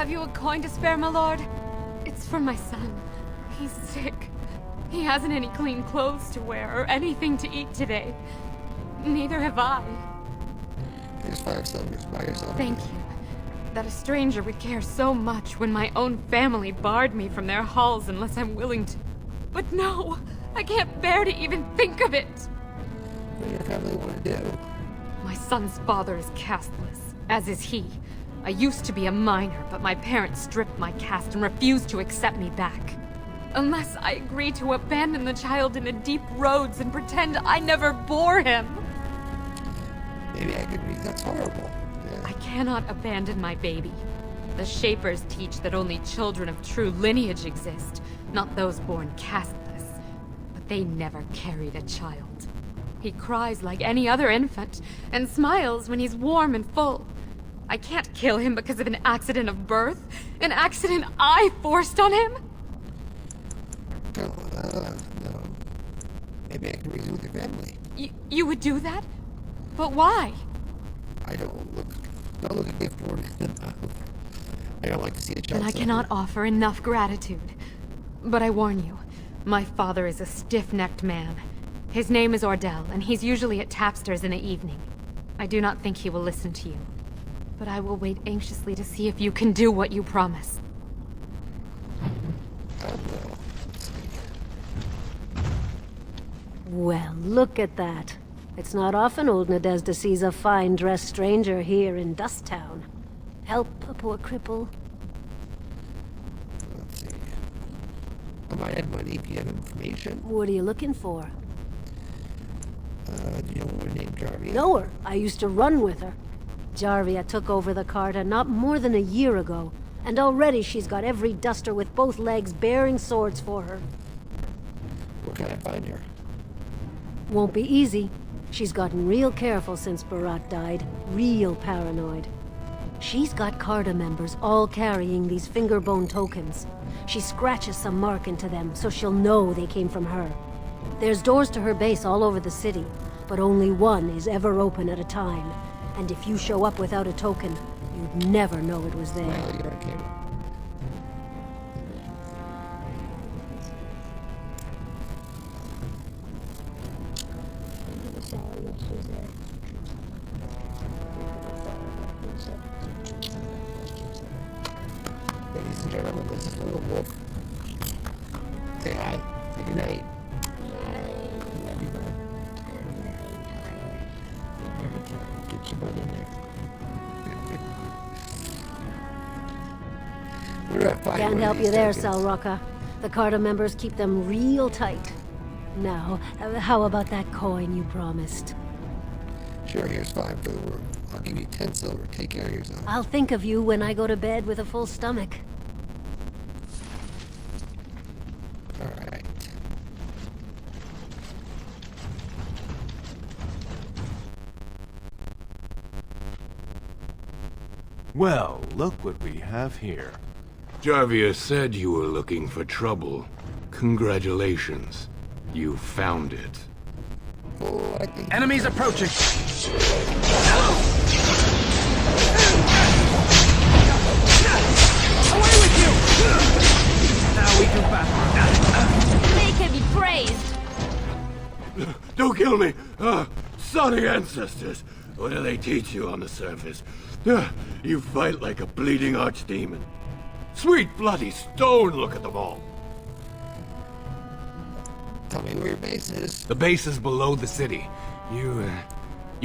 Have you a coin to spare, my lord? It's for my son. He's sick. He hasn't any clean clothes to wear or anything to eat today. Neither have I. Here's 5 silvers. Buy yourself. Thank you. That a stranger would care so much when my own family barred me from their halls unless I'm willing to. But no! I can't bear to even think of it! What do your family want to do? My son's father is casteless, as is he. I used to be a minor, but my parents stripped my caste and refused to accept me back. Unless I agree to abandon the child in the deep roads and pretend I never bore him. Maybe I could read. That's horrible. I cannot abandon my baby. The Shapers teach that only children of true lineage exist, not those born casteless. But they never carried a child. He cries like any other infant, and smiles when he's warm and full. I can't kill him because of an accident of birth, an accident I forced on him. No. Maybe I can reason with your family. You would do that? But why? I don't look a gift for it. I don't like to see a child Then I suffer. cannot offer enough gratitude. But I warn you, my father is a stiff-necked man. His name is Ordell, and he's usually at Tapster's in the evening. I do not think he will listen to you. But I will wait anxiously to see if you can do what you promise. Well, look at that. It's not often old Nadezhda sees a fine-dressed stranger here in Dust Town. Help a poor cripple. Let's see. I might have money if you have information. What are you looking for? Do you know her named Jarvia? Know her. I used to run with her. Jarvia took over the Carta not more than a year ago, and already she's got every duster with both legs bearing swords for her. Where can I find her? Won't be easy. She's gotten real careful since Barat died. Real paranoid. She's got Carta members all carrying these fingerbone tokens. She scratches some mark into them so she'll know they came from her. There's doors to her base all over the city, but only one is ever open at a time. And if you show up without a token, you'd never know it was there. Well, you're okay. Ladies and gentlemen, this is Little Wolf. Say hi. Say goodnight. Get your butt in there. We're at 5 Can't one help of you these there, tokens. Salrocca. The Carta members keep them real tight. Now, how about that coin you promised? Sure, here's 5 for the room. I'll give you 10 silver. Take care of yourself. I'll think of you when I go to bed with a full stomach. Alright. Well, look what we have here. Jarvia said you were looking for trouble. Congratulations. You found it. Oh, I think... Enemies approaching! Away with you! Now we do battle. May can be praised! Don't kill me! Sorry ancestors! What do they teach you on the surface? You fight like a bleeding archdemon. Sweet bloody stone, look at them all! Tell me where your base is. The base is below the city. You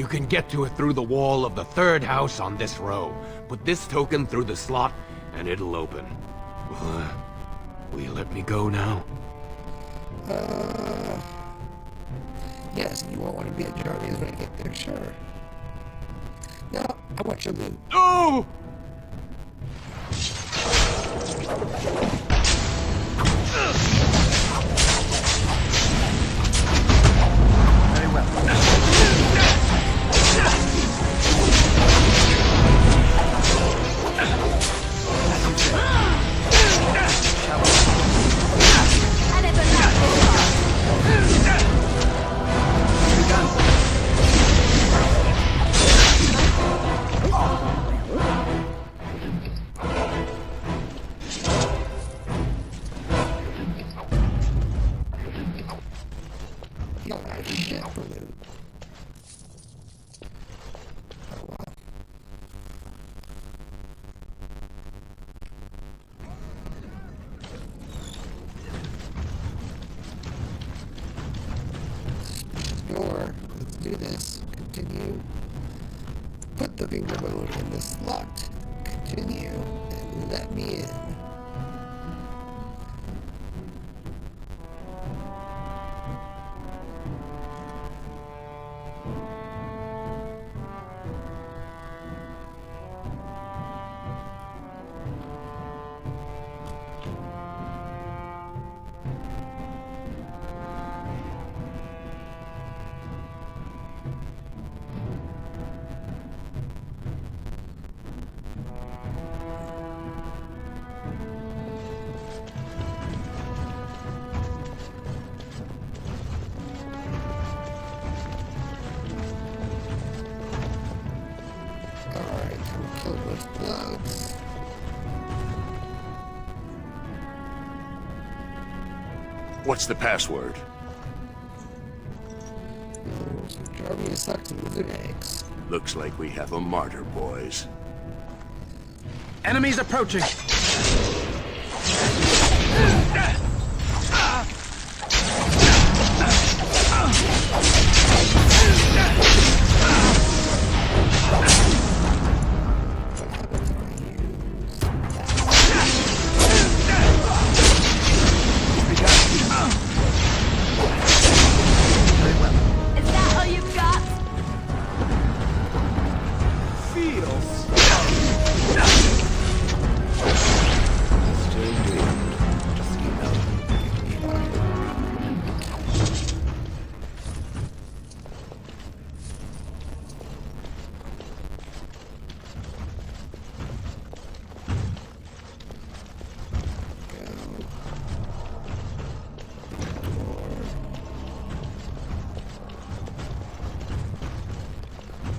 can get to it through the wall of the 3rd house on this row. Put this token through the slot, and it'll open. Will you let me go now? Yes, you won't want to be at Jarvia's when I get there, sure. No, I want your loot. No! Very well. we get for loot? Oh well. Door. Let's do this. Continue. Put the finger bone in the slot. Continue. And let me in. What's the password? Draw me a sucked lizard eggs. Looks like we have a martyr, boys. Enemies approaching!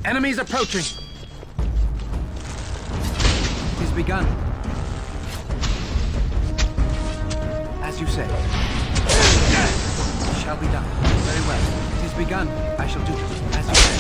Enemies approaching! It's begun. As you say. It shall be done. Very well. It is begun. I shall do it. As you say.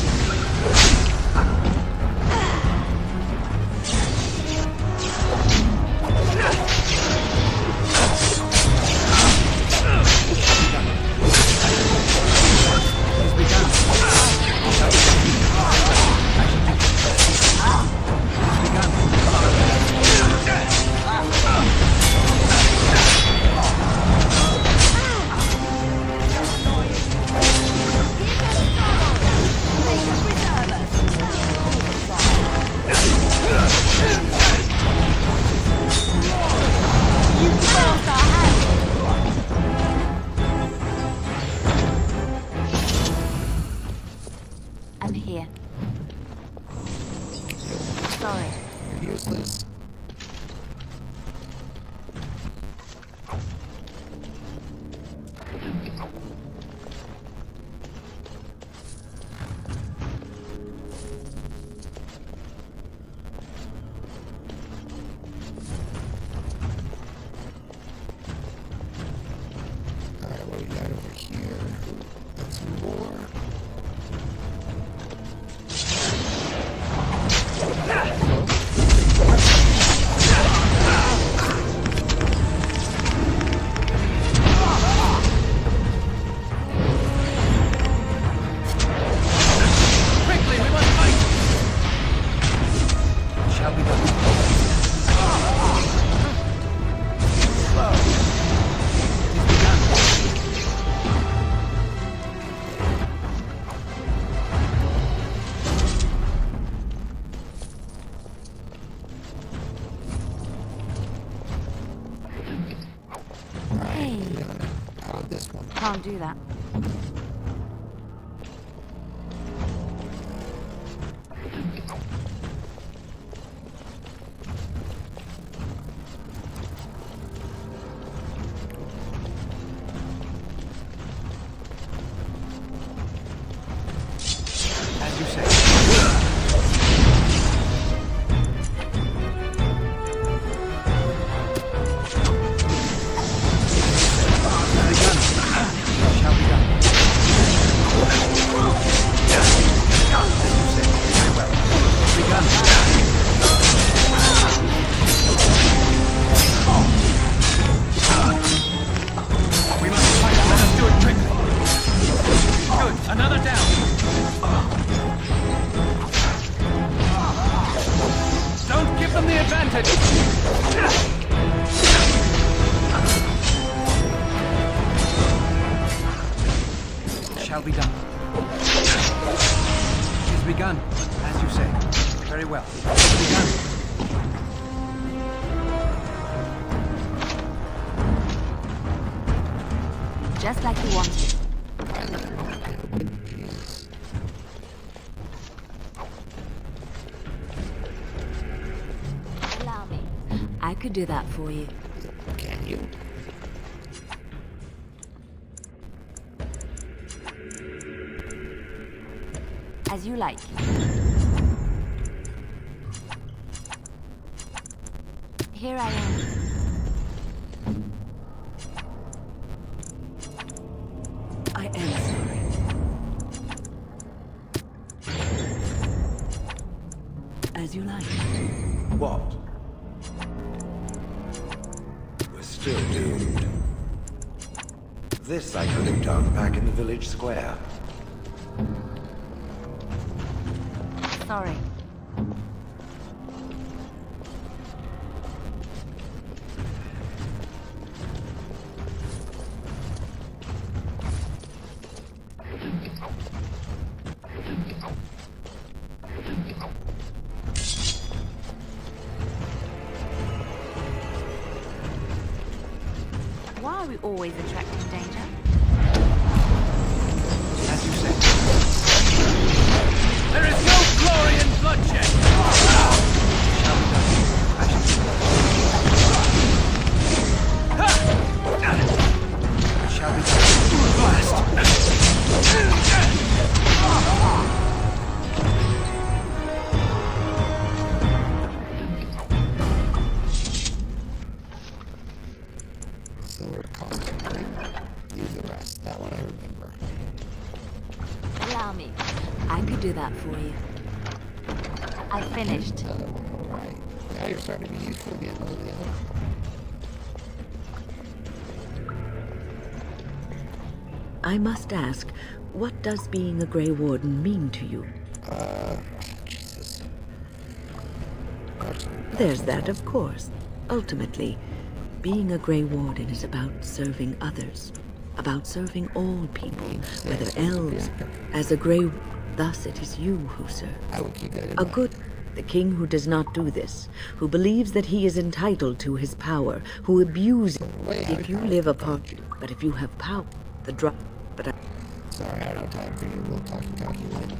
I'm here. Sorry. You're useless. Alright, what do we got over here? That's more. Can't do that. As you say. Shall be done. begun, as you say. Very well. It's begun. Just like you wanted. Allow me. I could do that for you. Can you? As you like. Here I am. I am sorry. As you like. What? We're still doomed. This I could have done back in the village square. Sorry. Why are we always attracting danger? As you say. There is no glory in bloodshed! It shall be Sword constantly. Use the rest. That one I remember. Allow me. I could do that for you. I finished. Right. Now you're starting to be useful again, Liliana. I must ask, what does being a Grey Warden mean to you? Jesus. There's that, of course. Ultimately, being a Grey Warden is about serving others. About serving all people, whether elves, as a Grey... Thus it is you who serve. I will keep that in A mind. good... The king who does not do this, who believes that he is entitled to his power, who abuses... If you live apart... But if you have power, the drop... But I... Sorry, I don't have time for your little talkie later.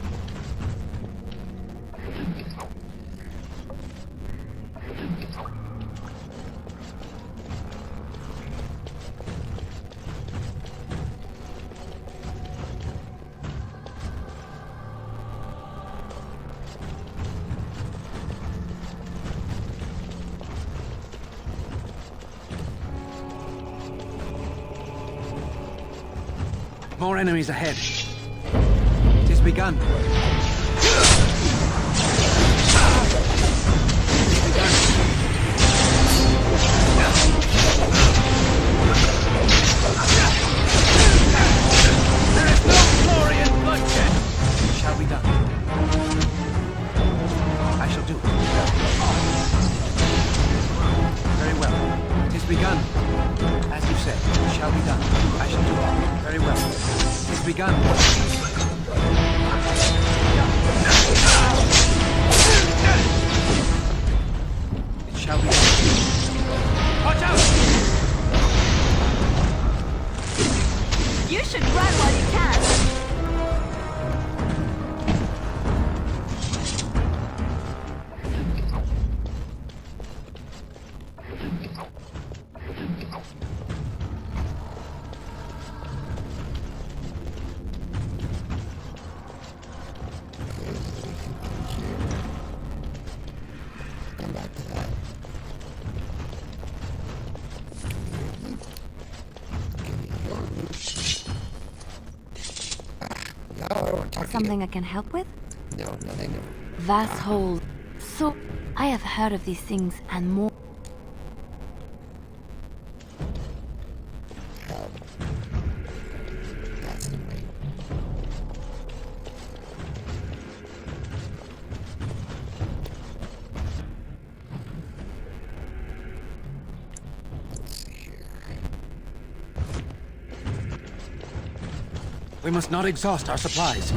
More enemies ahead. It is begun. There is no glory in bloodshed. It shall be done. I shall do it. Very well. It is begun. As you said, it shall be done. I shall do it. Very well. It is begun. It shall be done. Watch out! You should run while you can. Come back to that. No, I don't want to talk to Something I can help with? you. No, nothing. Vast hold. So, I have heard of these things and more. That's annoying. We must not exhaust our supplies.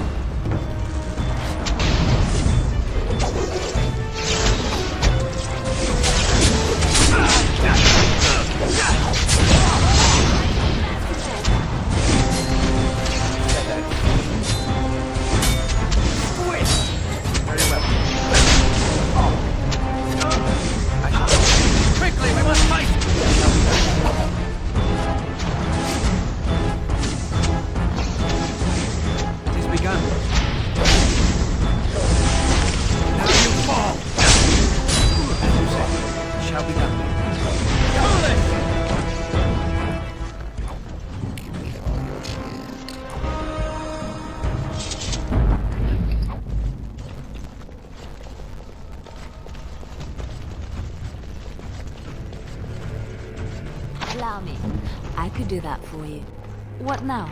could do that for you. What now?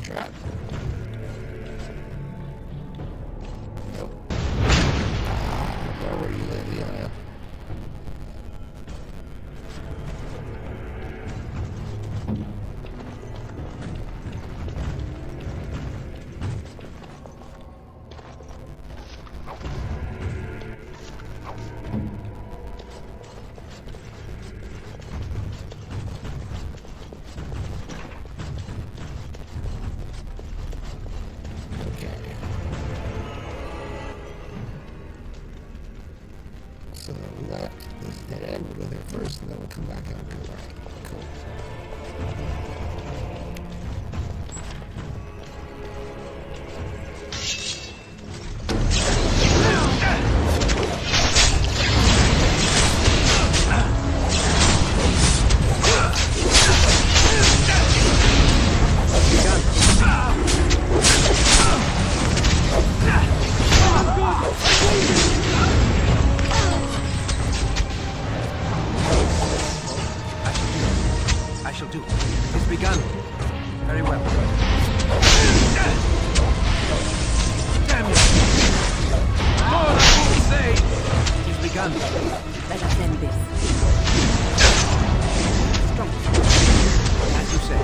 Strap. Nope. Where you live, yeah. So we got this dead end. We'll go there first, and then we'll come back out and go right. Cool. I shall do it. It's begun. Very well. Damn you! Lord, I won't say! It's begun. Let us end this. Strong. As you say.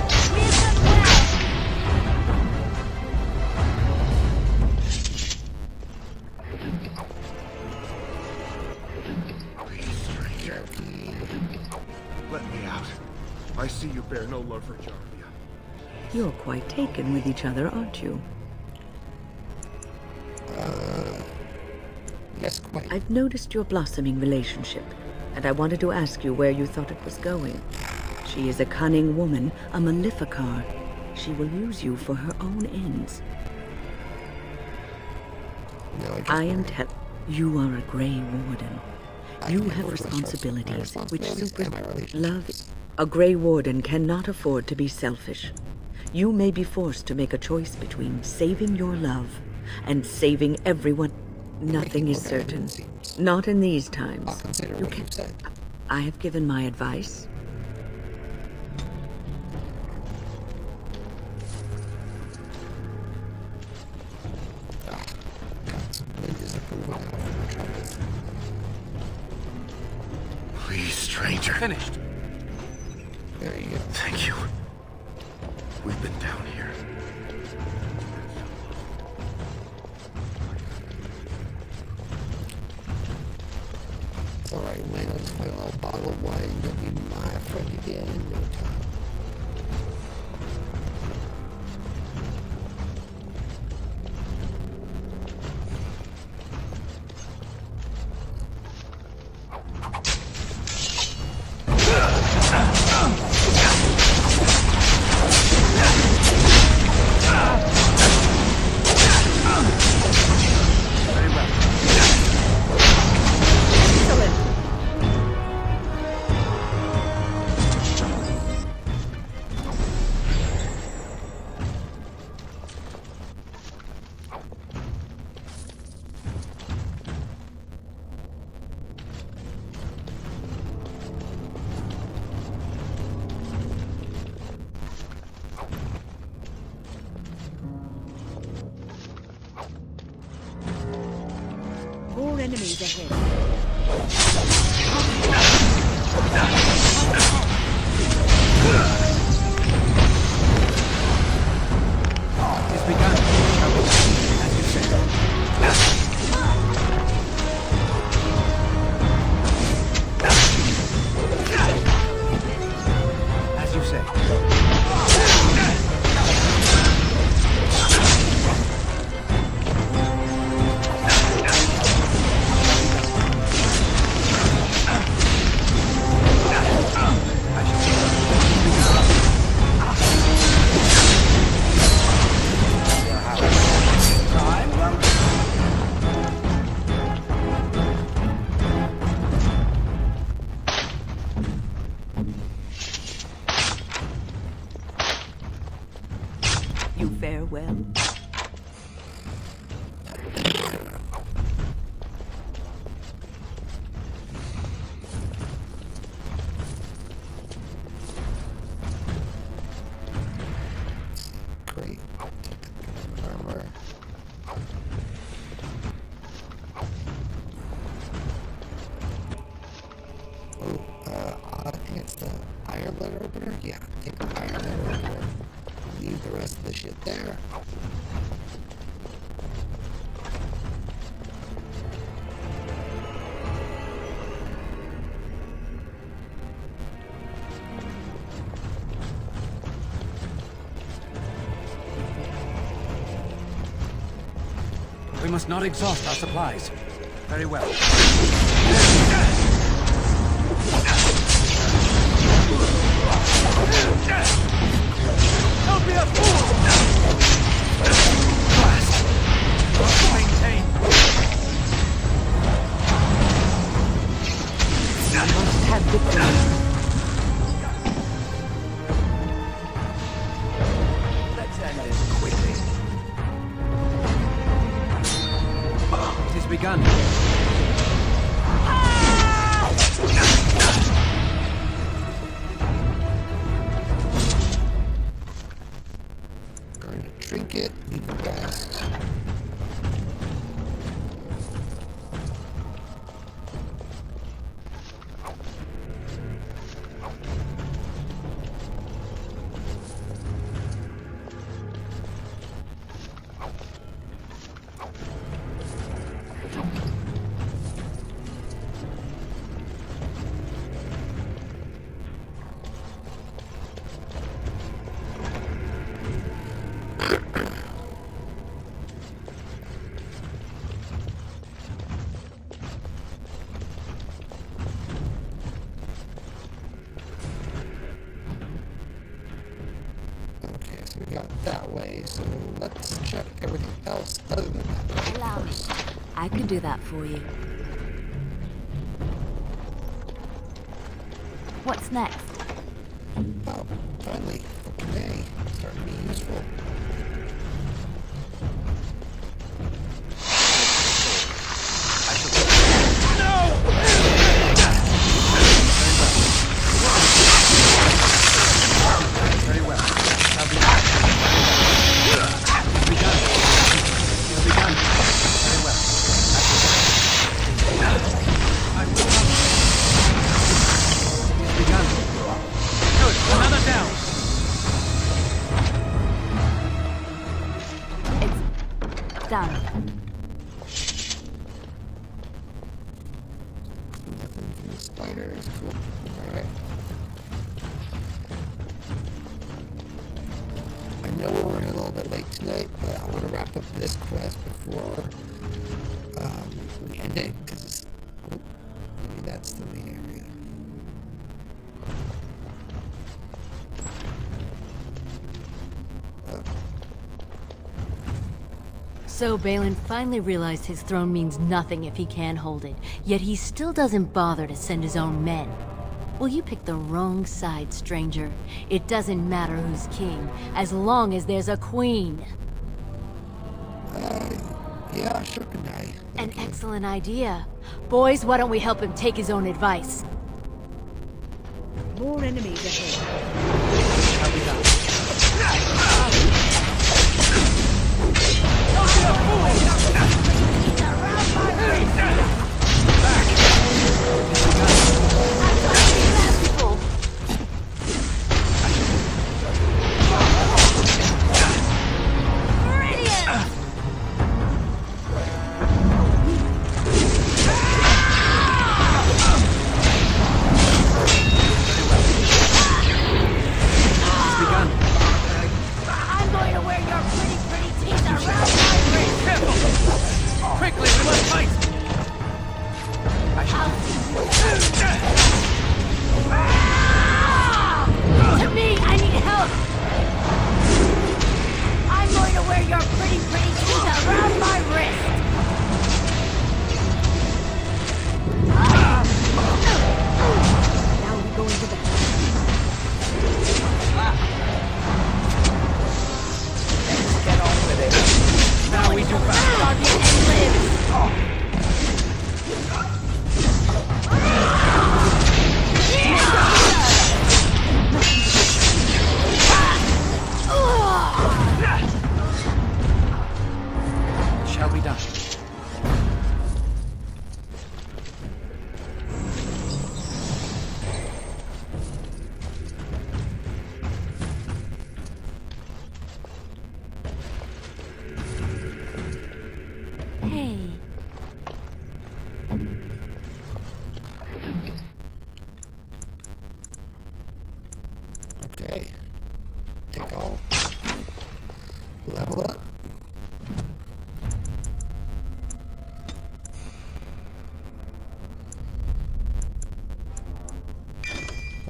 Let me out. I see you bear no love for Jarvia. You're quite taken with each other, aren't you? Yes, quite. I've noticed your blossoming relationship, and I wanted to ask you where you thought it was going. She is a cunning woman, a Maleficar. She will use you for her own ends. No, I am you are a Grey Warden. You have responsibilities which love. A Grey Warden cannot afford to be selfish. You may be forced to make a choice between saving your love and saving everyone. Nothing is certain. Not in these times. I'll consider what you've said. I have given my advice. Please, stranger. Finished. There you go. Thank you. We've been down here. It's alright, man. I'll just buy a little bottle of wine and you'll be my friend again in no time. More enemies ahead. It's begun. As you say. As you say. well. Great. Armor. Oh, I think it's the iron letter opener. Yeah, take the iron letter opener. Leave the rest of the shit there. We must not exhaust our supplies. Very well. Don't be a fool! Maintain. We must have victory. Let's end this quickly. It is begun. Going to trinket, leave the rest. Okay, so we got that way, so let's check everything else other than that. Allow me. I could do that for you. What's next? Oh, finally, okay, starting to be useful. Very well. Shall be done. Begun. Begun. Very well. I will not. It's begun. Good. Another down. It's done. Nothing from the spiders. Cool. Alright. I know we're running a little bit late tonight, but I want to wrap up this quest before we end it, because maybe that's the main area. So Balin finally realized his throne means nothing if he can't hold it, yet he still doesn't bother to send his own men. Well, you picked the wrong side, stranger. It doesn't matter who's king, as long as there's a queen. Yeah, sure can I. An excellent idea. Boys, why don't we help him take his own advice? More enemies ahead. Shall be done. I'm going to wear your pretty teeth around my wrist. Quickly, we must fight!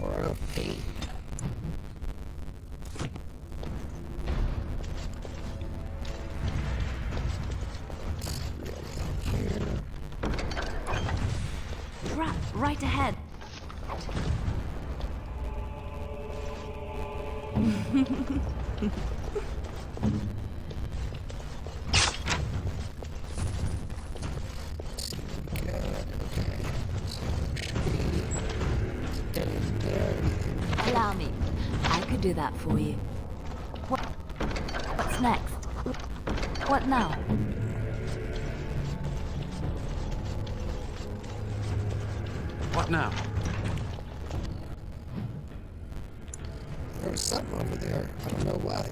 Aura of Pain. Trap right ahead. Allow me. I could do that for you. What's next? What now? What now? There was something over there. I don't know why.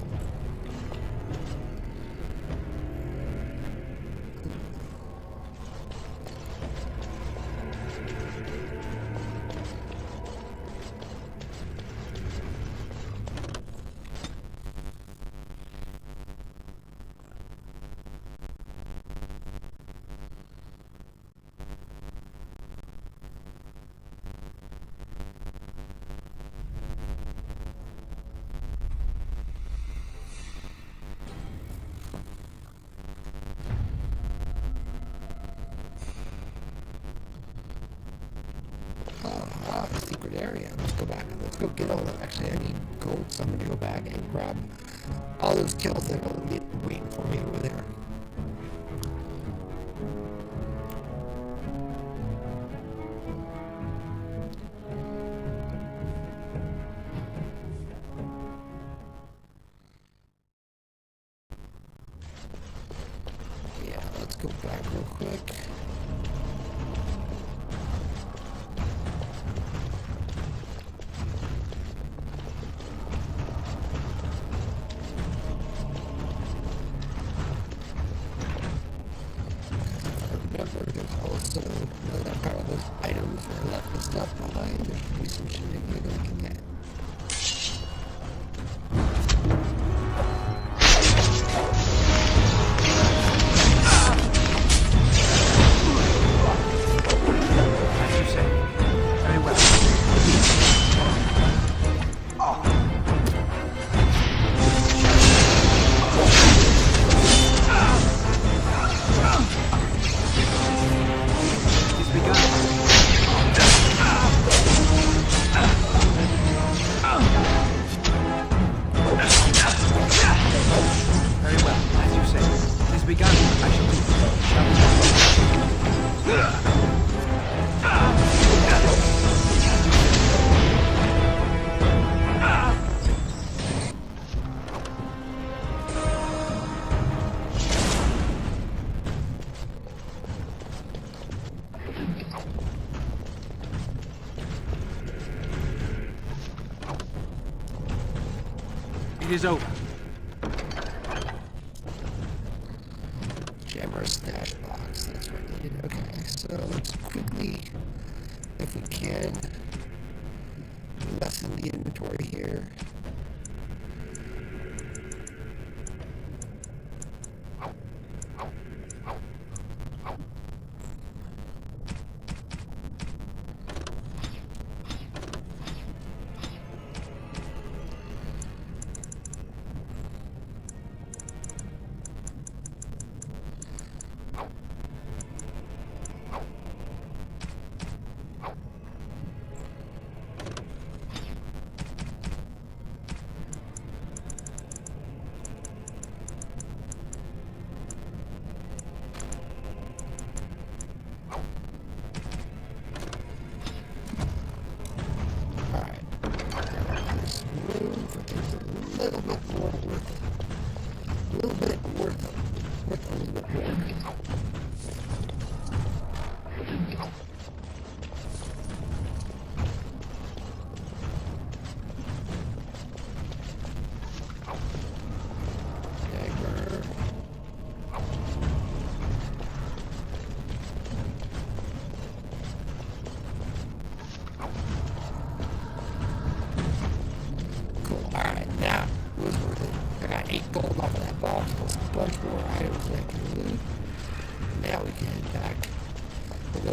Secret area. Let's go back. Let's go get all that. Actually, I need gold, so I'm gonna go back and grab all those kills that are waiting for me over there. Yeah, let's go back real quick. Remember, there's also another part of those items that left us left behind. There should be some shit in here that we can get. As you say. Very well. Very well. As you say. It has begun. I shall leave. It is over. Jammer stash box. That's what I needed. Okay, so let's quickly, if we can, lessen the inventory here.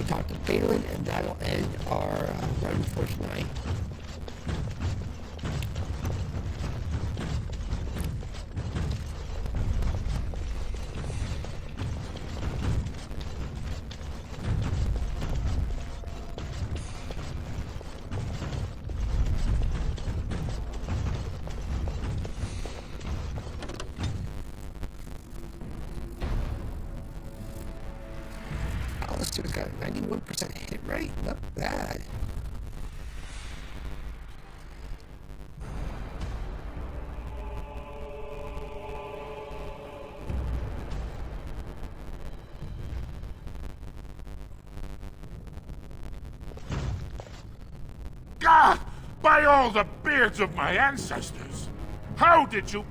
Talk to Balin, and that'll end our run for tonight. got a 91% hit rate. Not bad. God! By all the beards of my ancestors! How did you...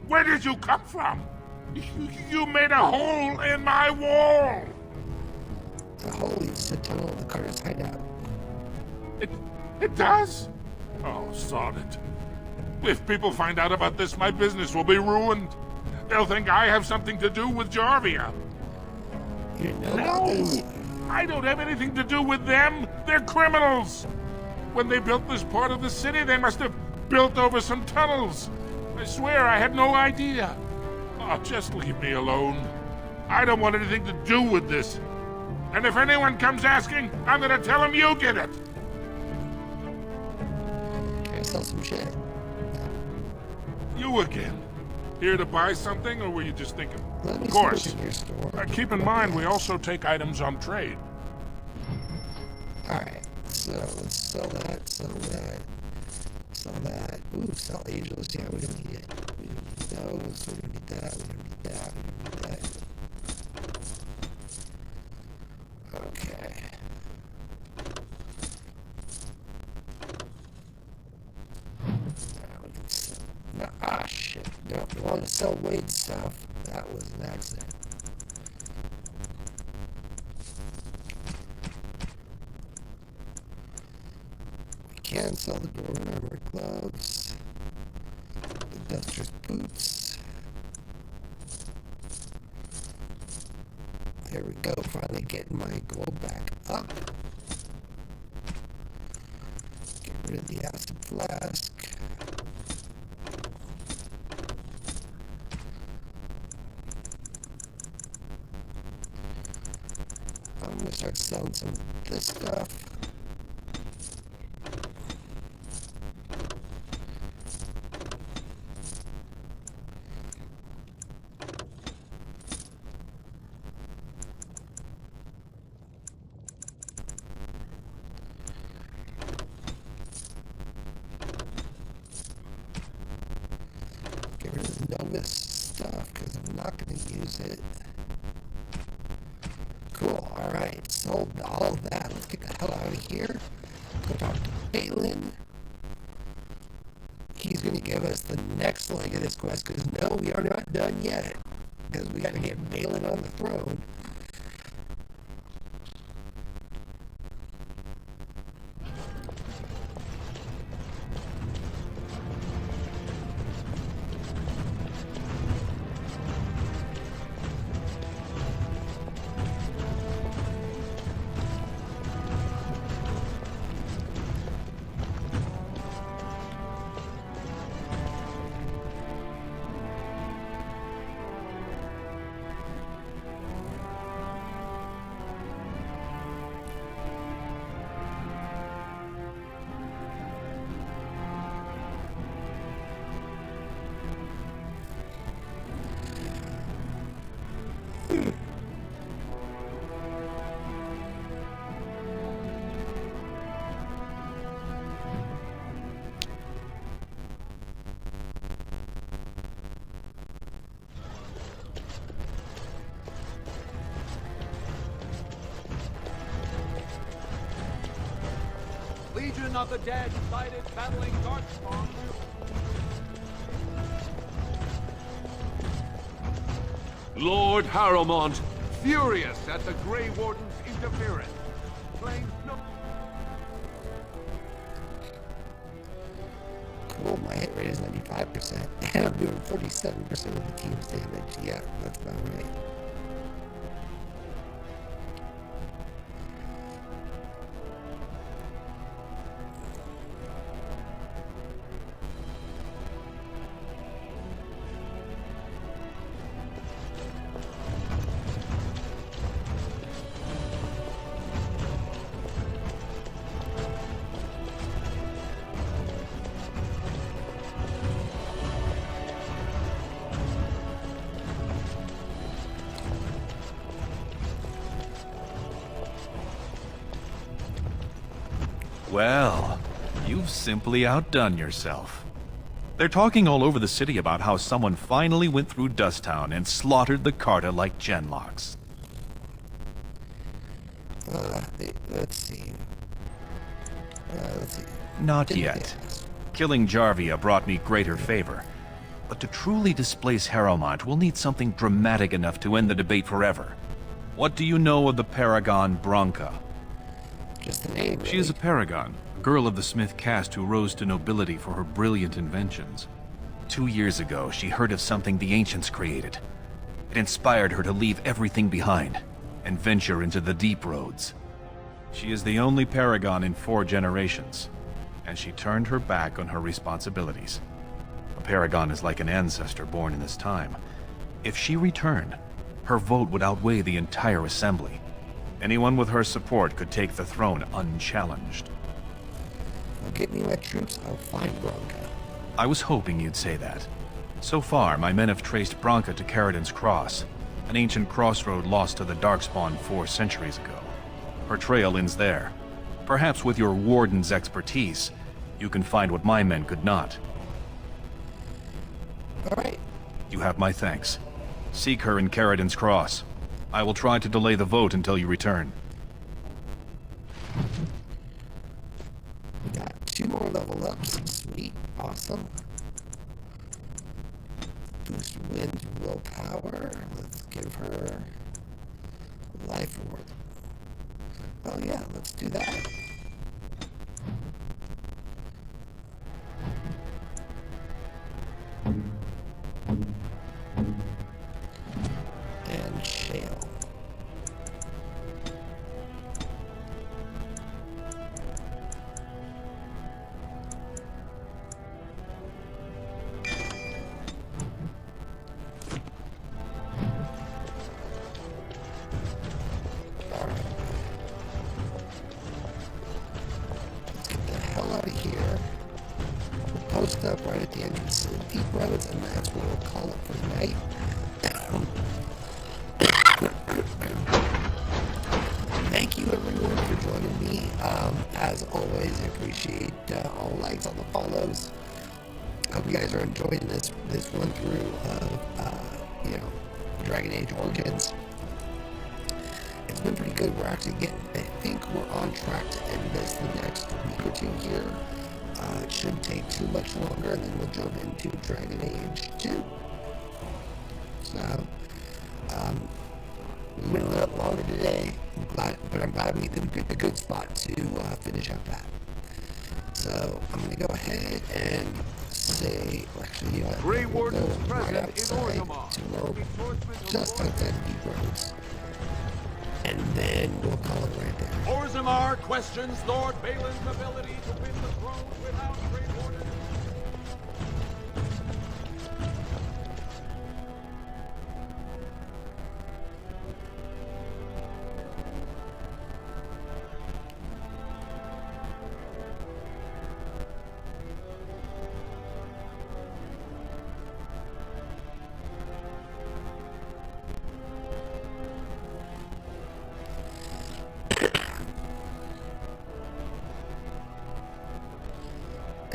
Where did you come from? You made a hole in my wall! The hole leads to the tunnel of the Carter's hideout. It does? Oh, sod it. If people find out about this, my business will be ruined. They'll think I have something to do with Jarvia. You know No! I don't have anything to do with them. They're criminals. When they built this part of the city, they must have built over some tunnels. I swear I had no idea. Oh, just leave me alone. I don't want anything to do with this. And if anyone comes asking, I'm gonna tell them you did it. Can I sell some shit? You again. Here to buy something, or were you just thinking? Let me Of course. see what's in your store. Keep in mind, we also take items on trade. Alright, so let's sell that, sell that, sell that. Ooh, sell Ageless. Yeah, we don't need it. We don't need those. We don't need that. We don't need that. We don't need that. Okay. Now we can sell. No, ah, shit. No, we want to sell Wade stuff. That was an accident. We can sell the Dwarven armor gloves. The Duster's boots. There we go, finally getting my gold back up. Get rid of the acid flask. I'm gonna start selling some of this stuff. Get rid of the Novus stuff because I'm not going to use it. Cool, alright, sold all of that. Let's get the hell out of here. Go talk to Balin. He's going to give us the next leg of this quest because no, we are not done yet. Because we got to get Balin on the throne. Legion of the Dead sighted battling Darkspawn. Lord Harrowmont, furious at the Grey Warden's interference, claims no... Cool, my hit rate is 95%. And I'm doing 47% of the team's damage. Yeah, that's about right. Well, you've simply outdone yourself. They're talking all over the city about how someone finally went through Dusttown and slaughtered the Carta like Genlocks. Let's see. Not yet. Killing Jarvia brought me greater favor. But to truly displace Harrowmont, we'll need something dramatic enough to end the debate forever. What do you know of the Paragon Branka? Just the name. She is a paragon, a girl of the Smith caste who rose to nobility for her brilliant inventions. 2 years ago, she heard of something the ancients created. It inspired her to leave everything behind and venture into the deep roads. She is the only paragon in 4 generations, and she turned her back on her responsibilities. A paragon is like an ancestor born in this time. If she returned, her vote would outweigh the entire assembly. Anyone with her support could take the throne unchallenged. Get me my troops, I'll find Branka. I was hoping you'd say that. So far, my men have traced Branka to Caridin's Cross, an ancient crossroad lost to the Darkspawn 4 centuries ago. Her trail ends there. Perhaps with your warden's expertise, you can find what my men could not. All right. You have my thanks. Seek her in Caridin's Cross. I will try to delay the vote until you return. We got 2 more level ups. Sweet. Awesome. Boost wind willpower. Let's give her life orb. Oh yeah, let's do that. And shale. Post up right at the entrance to the deep roads, and that's where we'll call it for the night. Thank you everyone for joining me. As always, I appreciate all the likes, all the follows. Hope you guys are enjoying this run through of Dragon Age Origins. It's been pretty good. We're actually getting, I think we're on track to end this the next week or 2 here. It shouldn't take too much longer, and then we'll jump into Dragon Age 2. So, we went a little longer today, but I'm glad we picked a good spot to finish up at. So, I'm going to go ahead and say, actually, Grey we'll go Wardens right present in outside Orzammar. to just outside the deep roads. And then we'll call it right there. Orzammar questions Lord Balin's ability to win the throne without Grey Wardens.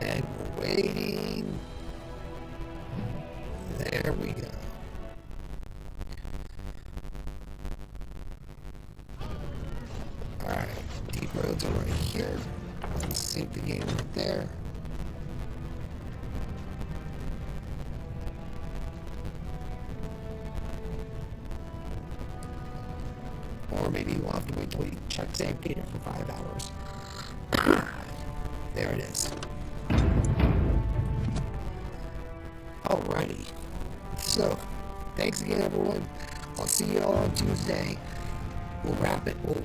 And we're waiting. There we go. Alright, deep roads are right here. Let's save the game right there. Or maybe we'll have to wait till we check save data for 5 hours. There it is. Alrighty. So, thanks again, everyone. I'll see you all on Tuesday. We'll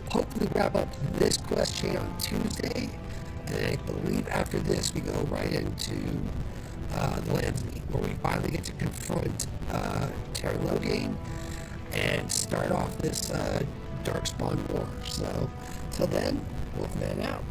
hopefully wrap up this quest chain on Tuesday. And I believe after this, we go right into the Landsmeet, where we finally get to confront Terra Loghain and start off this Darkspawn War. So, till then, Wolfman out.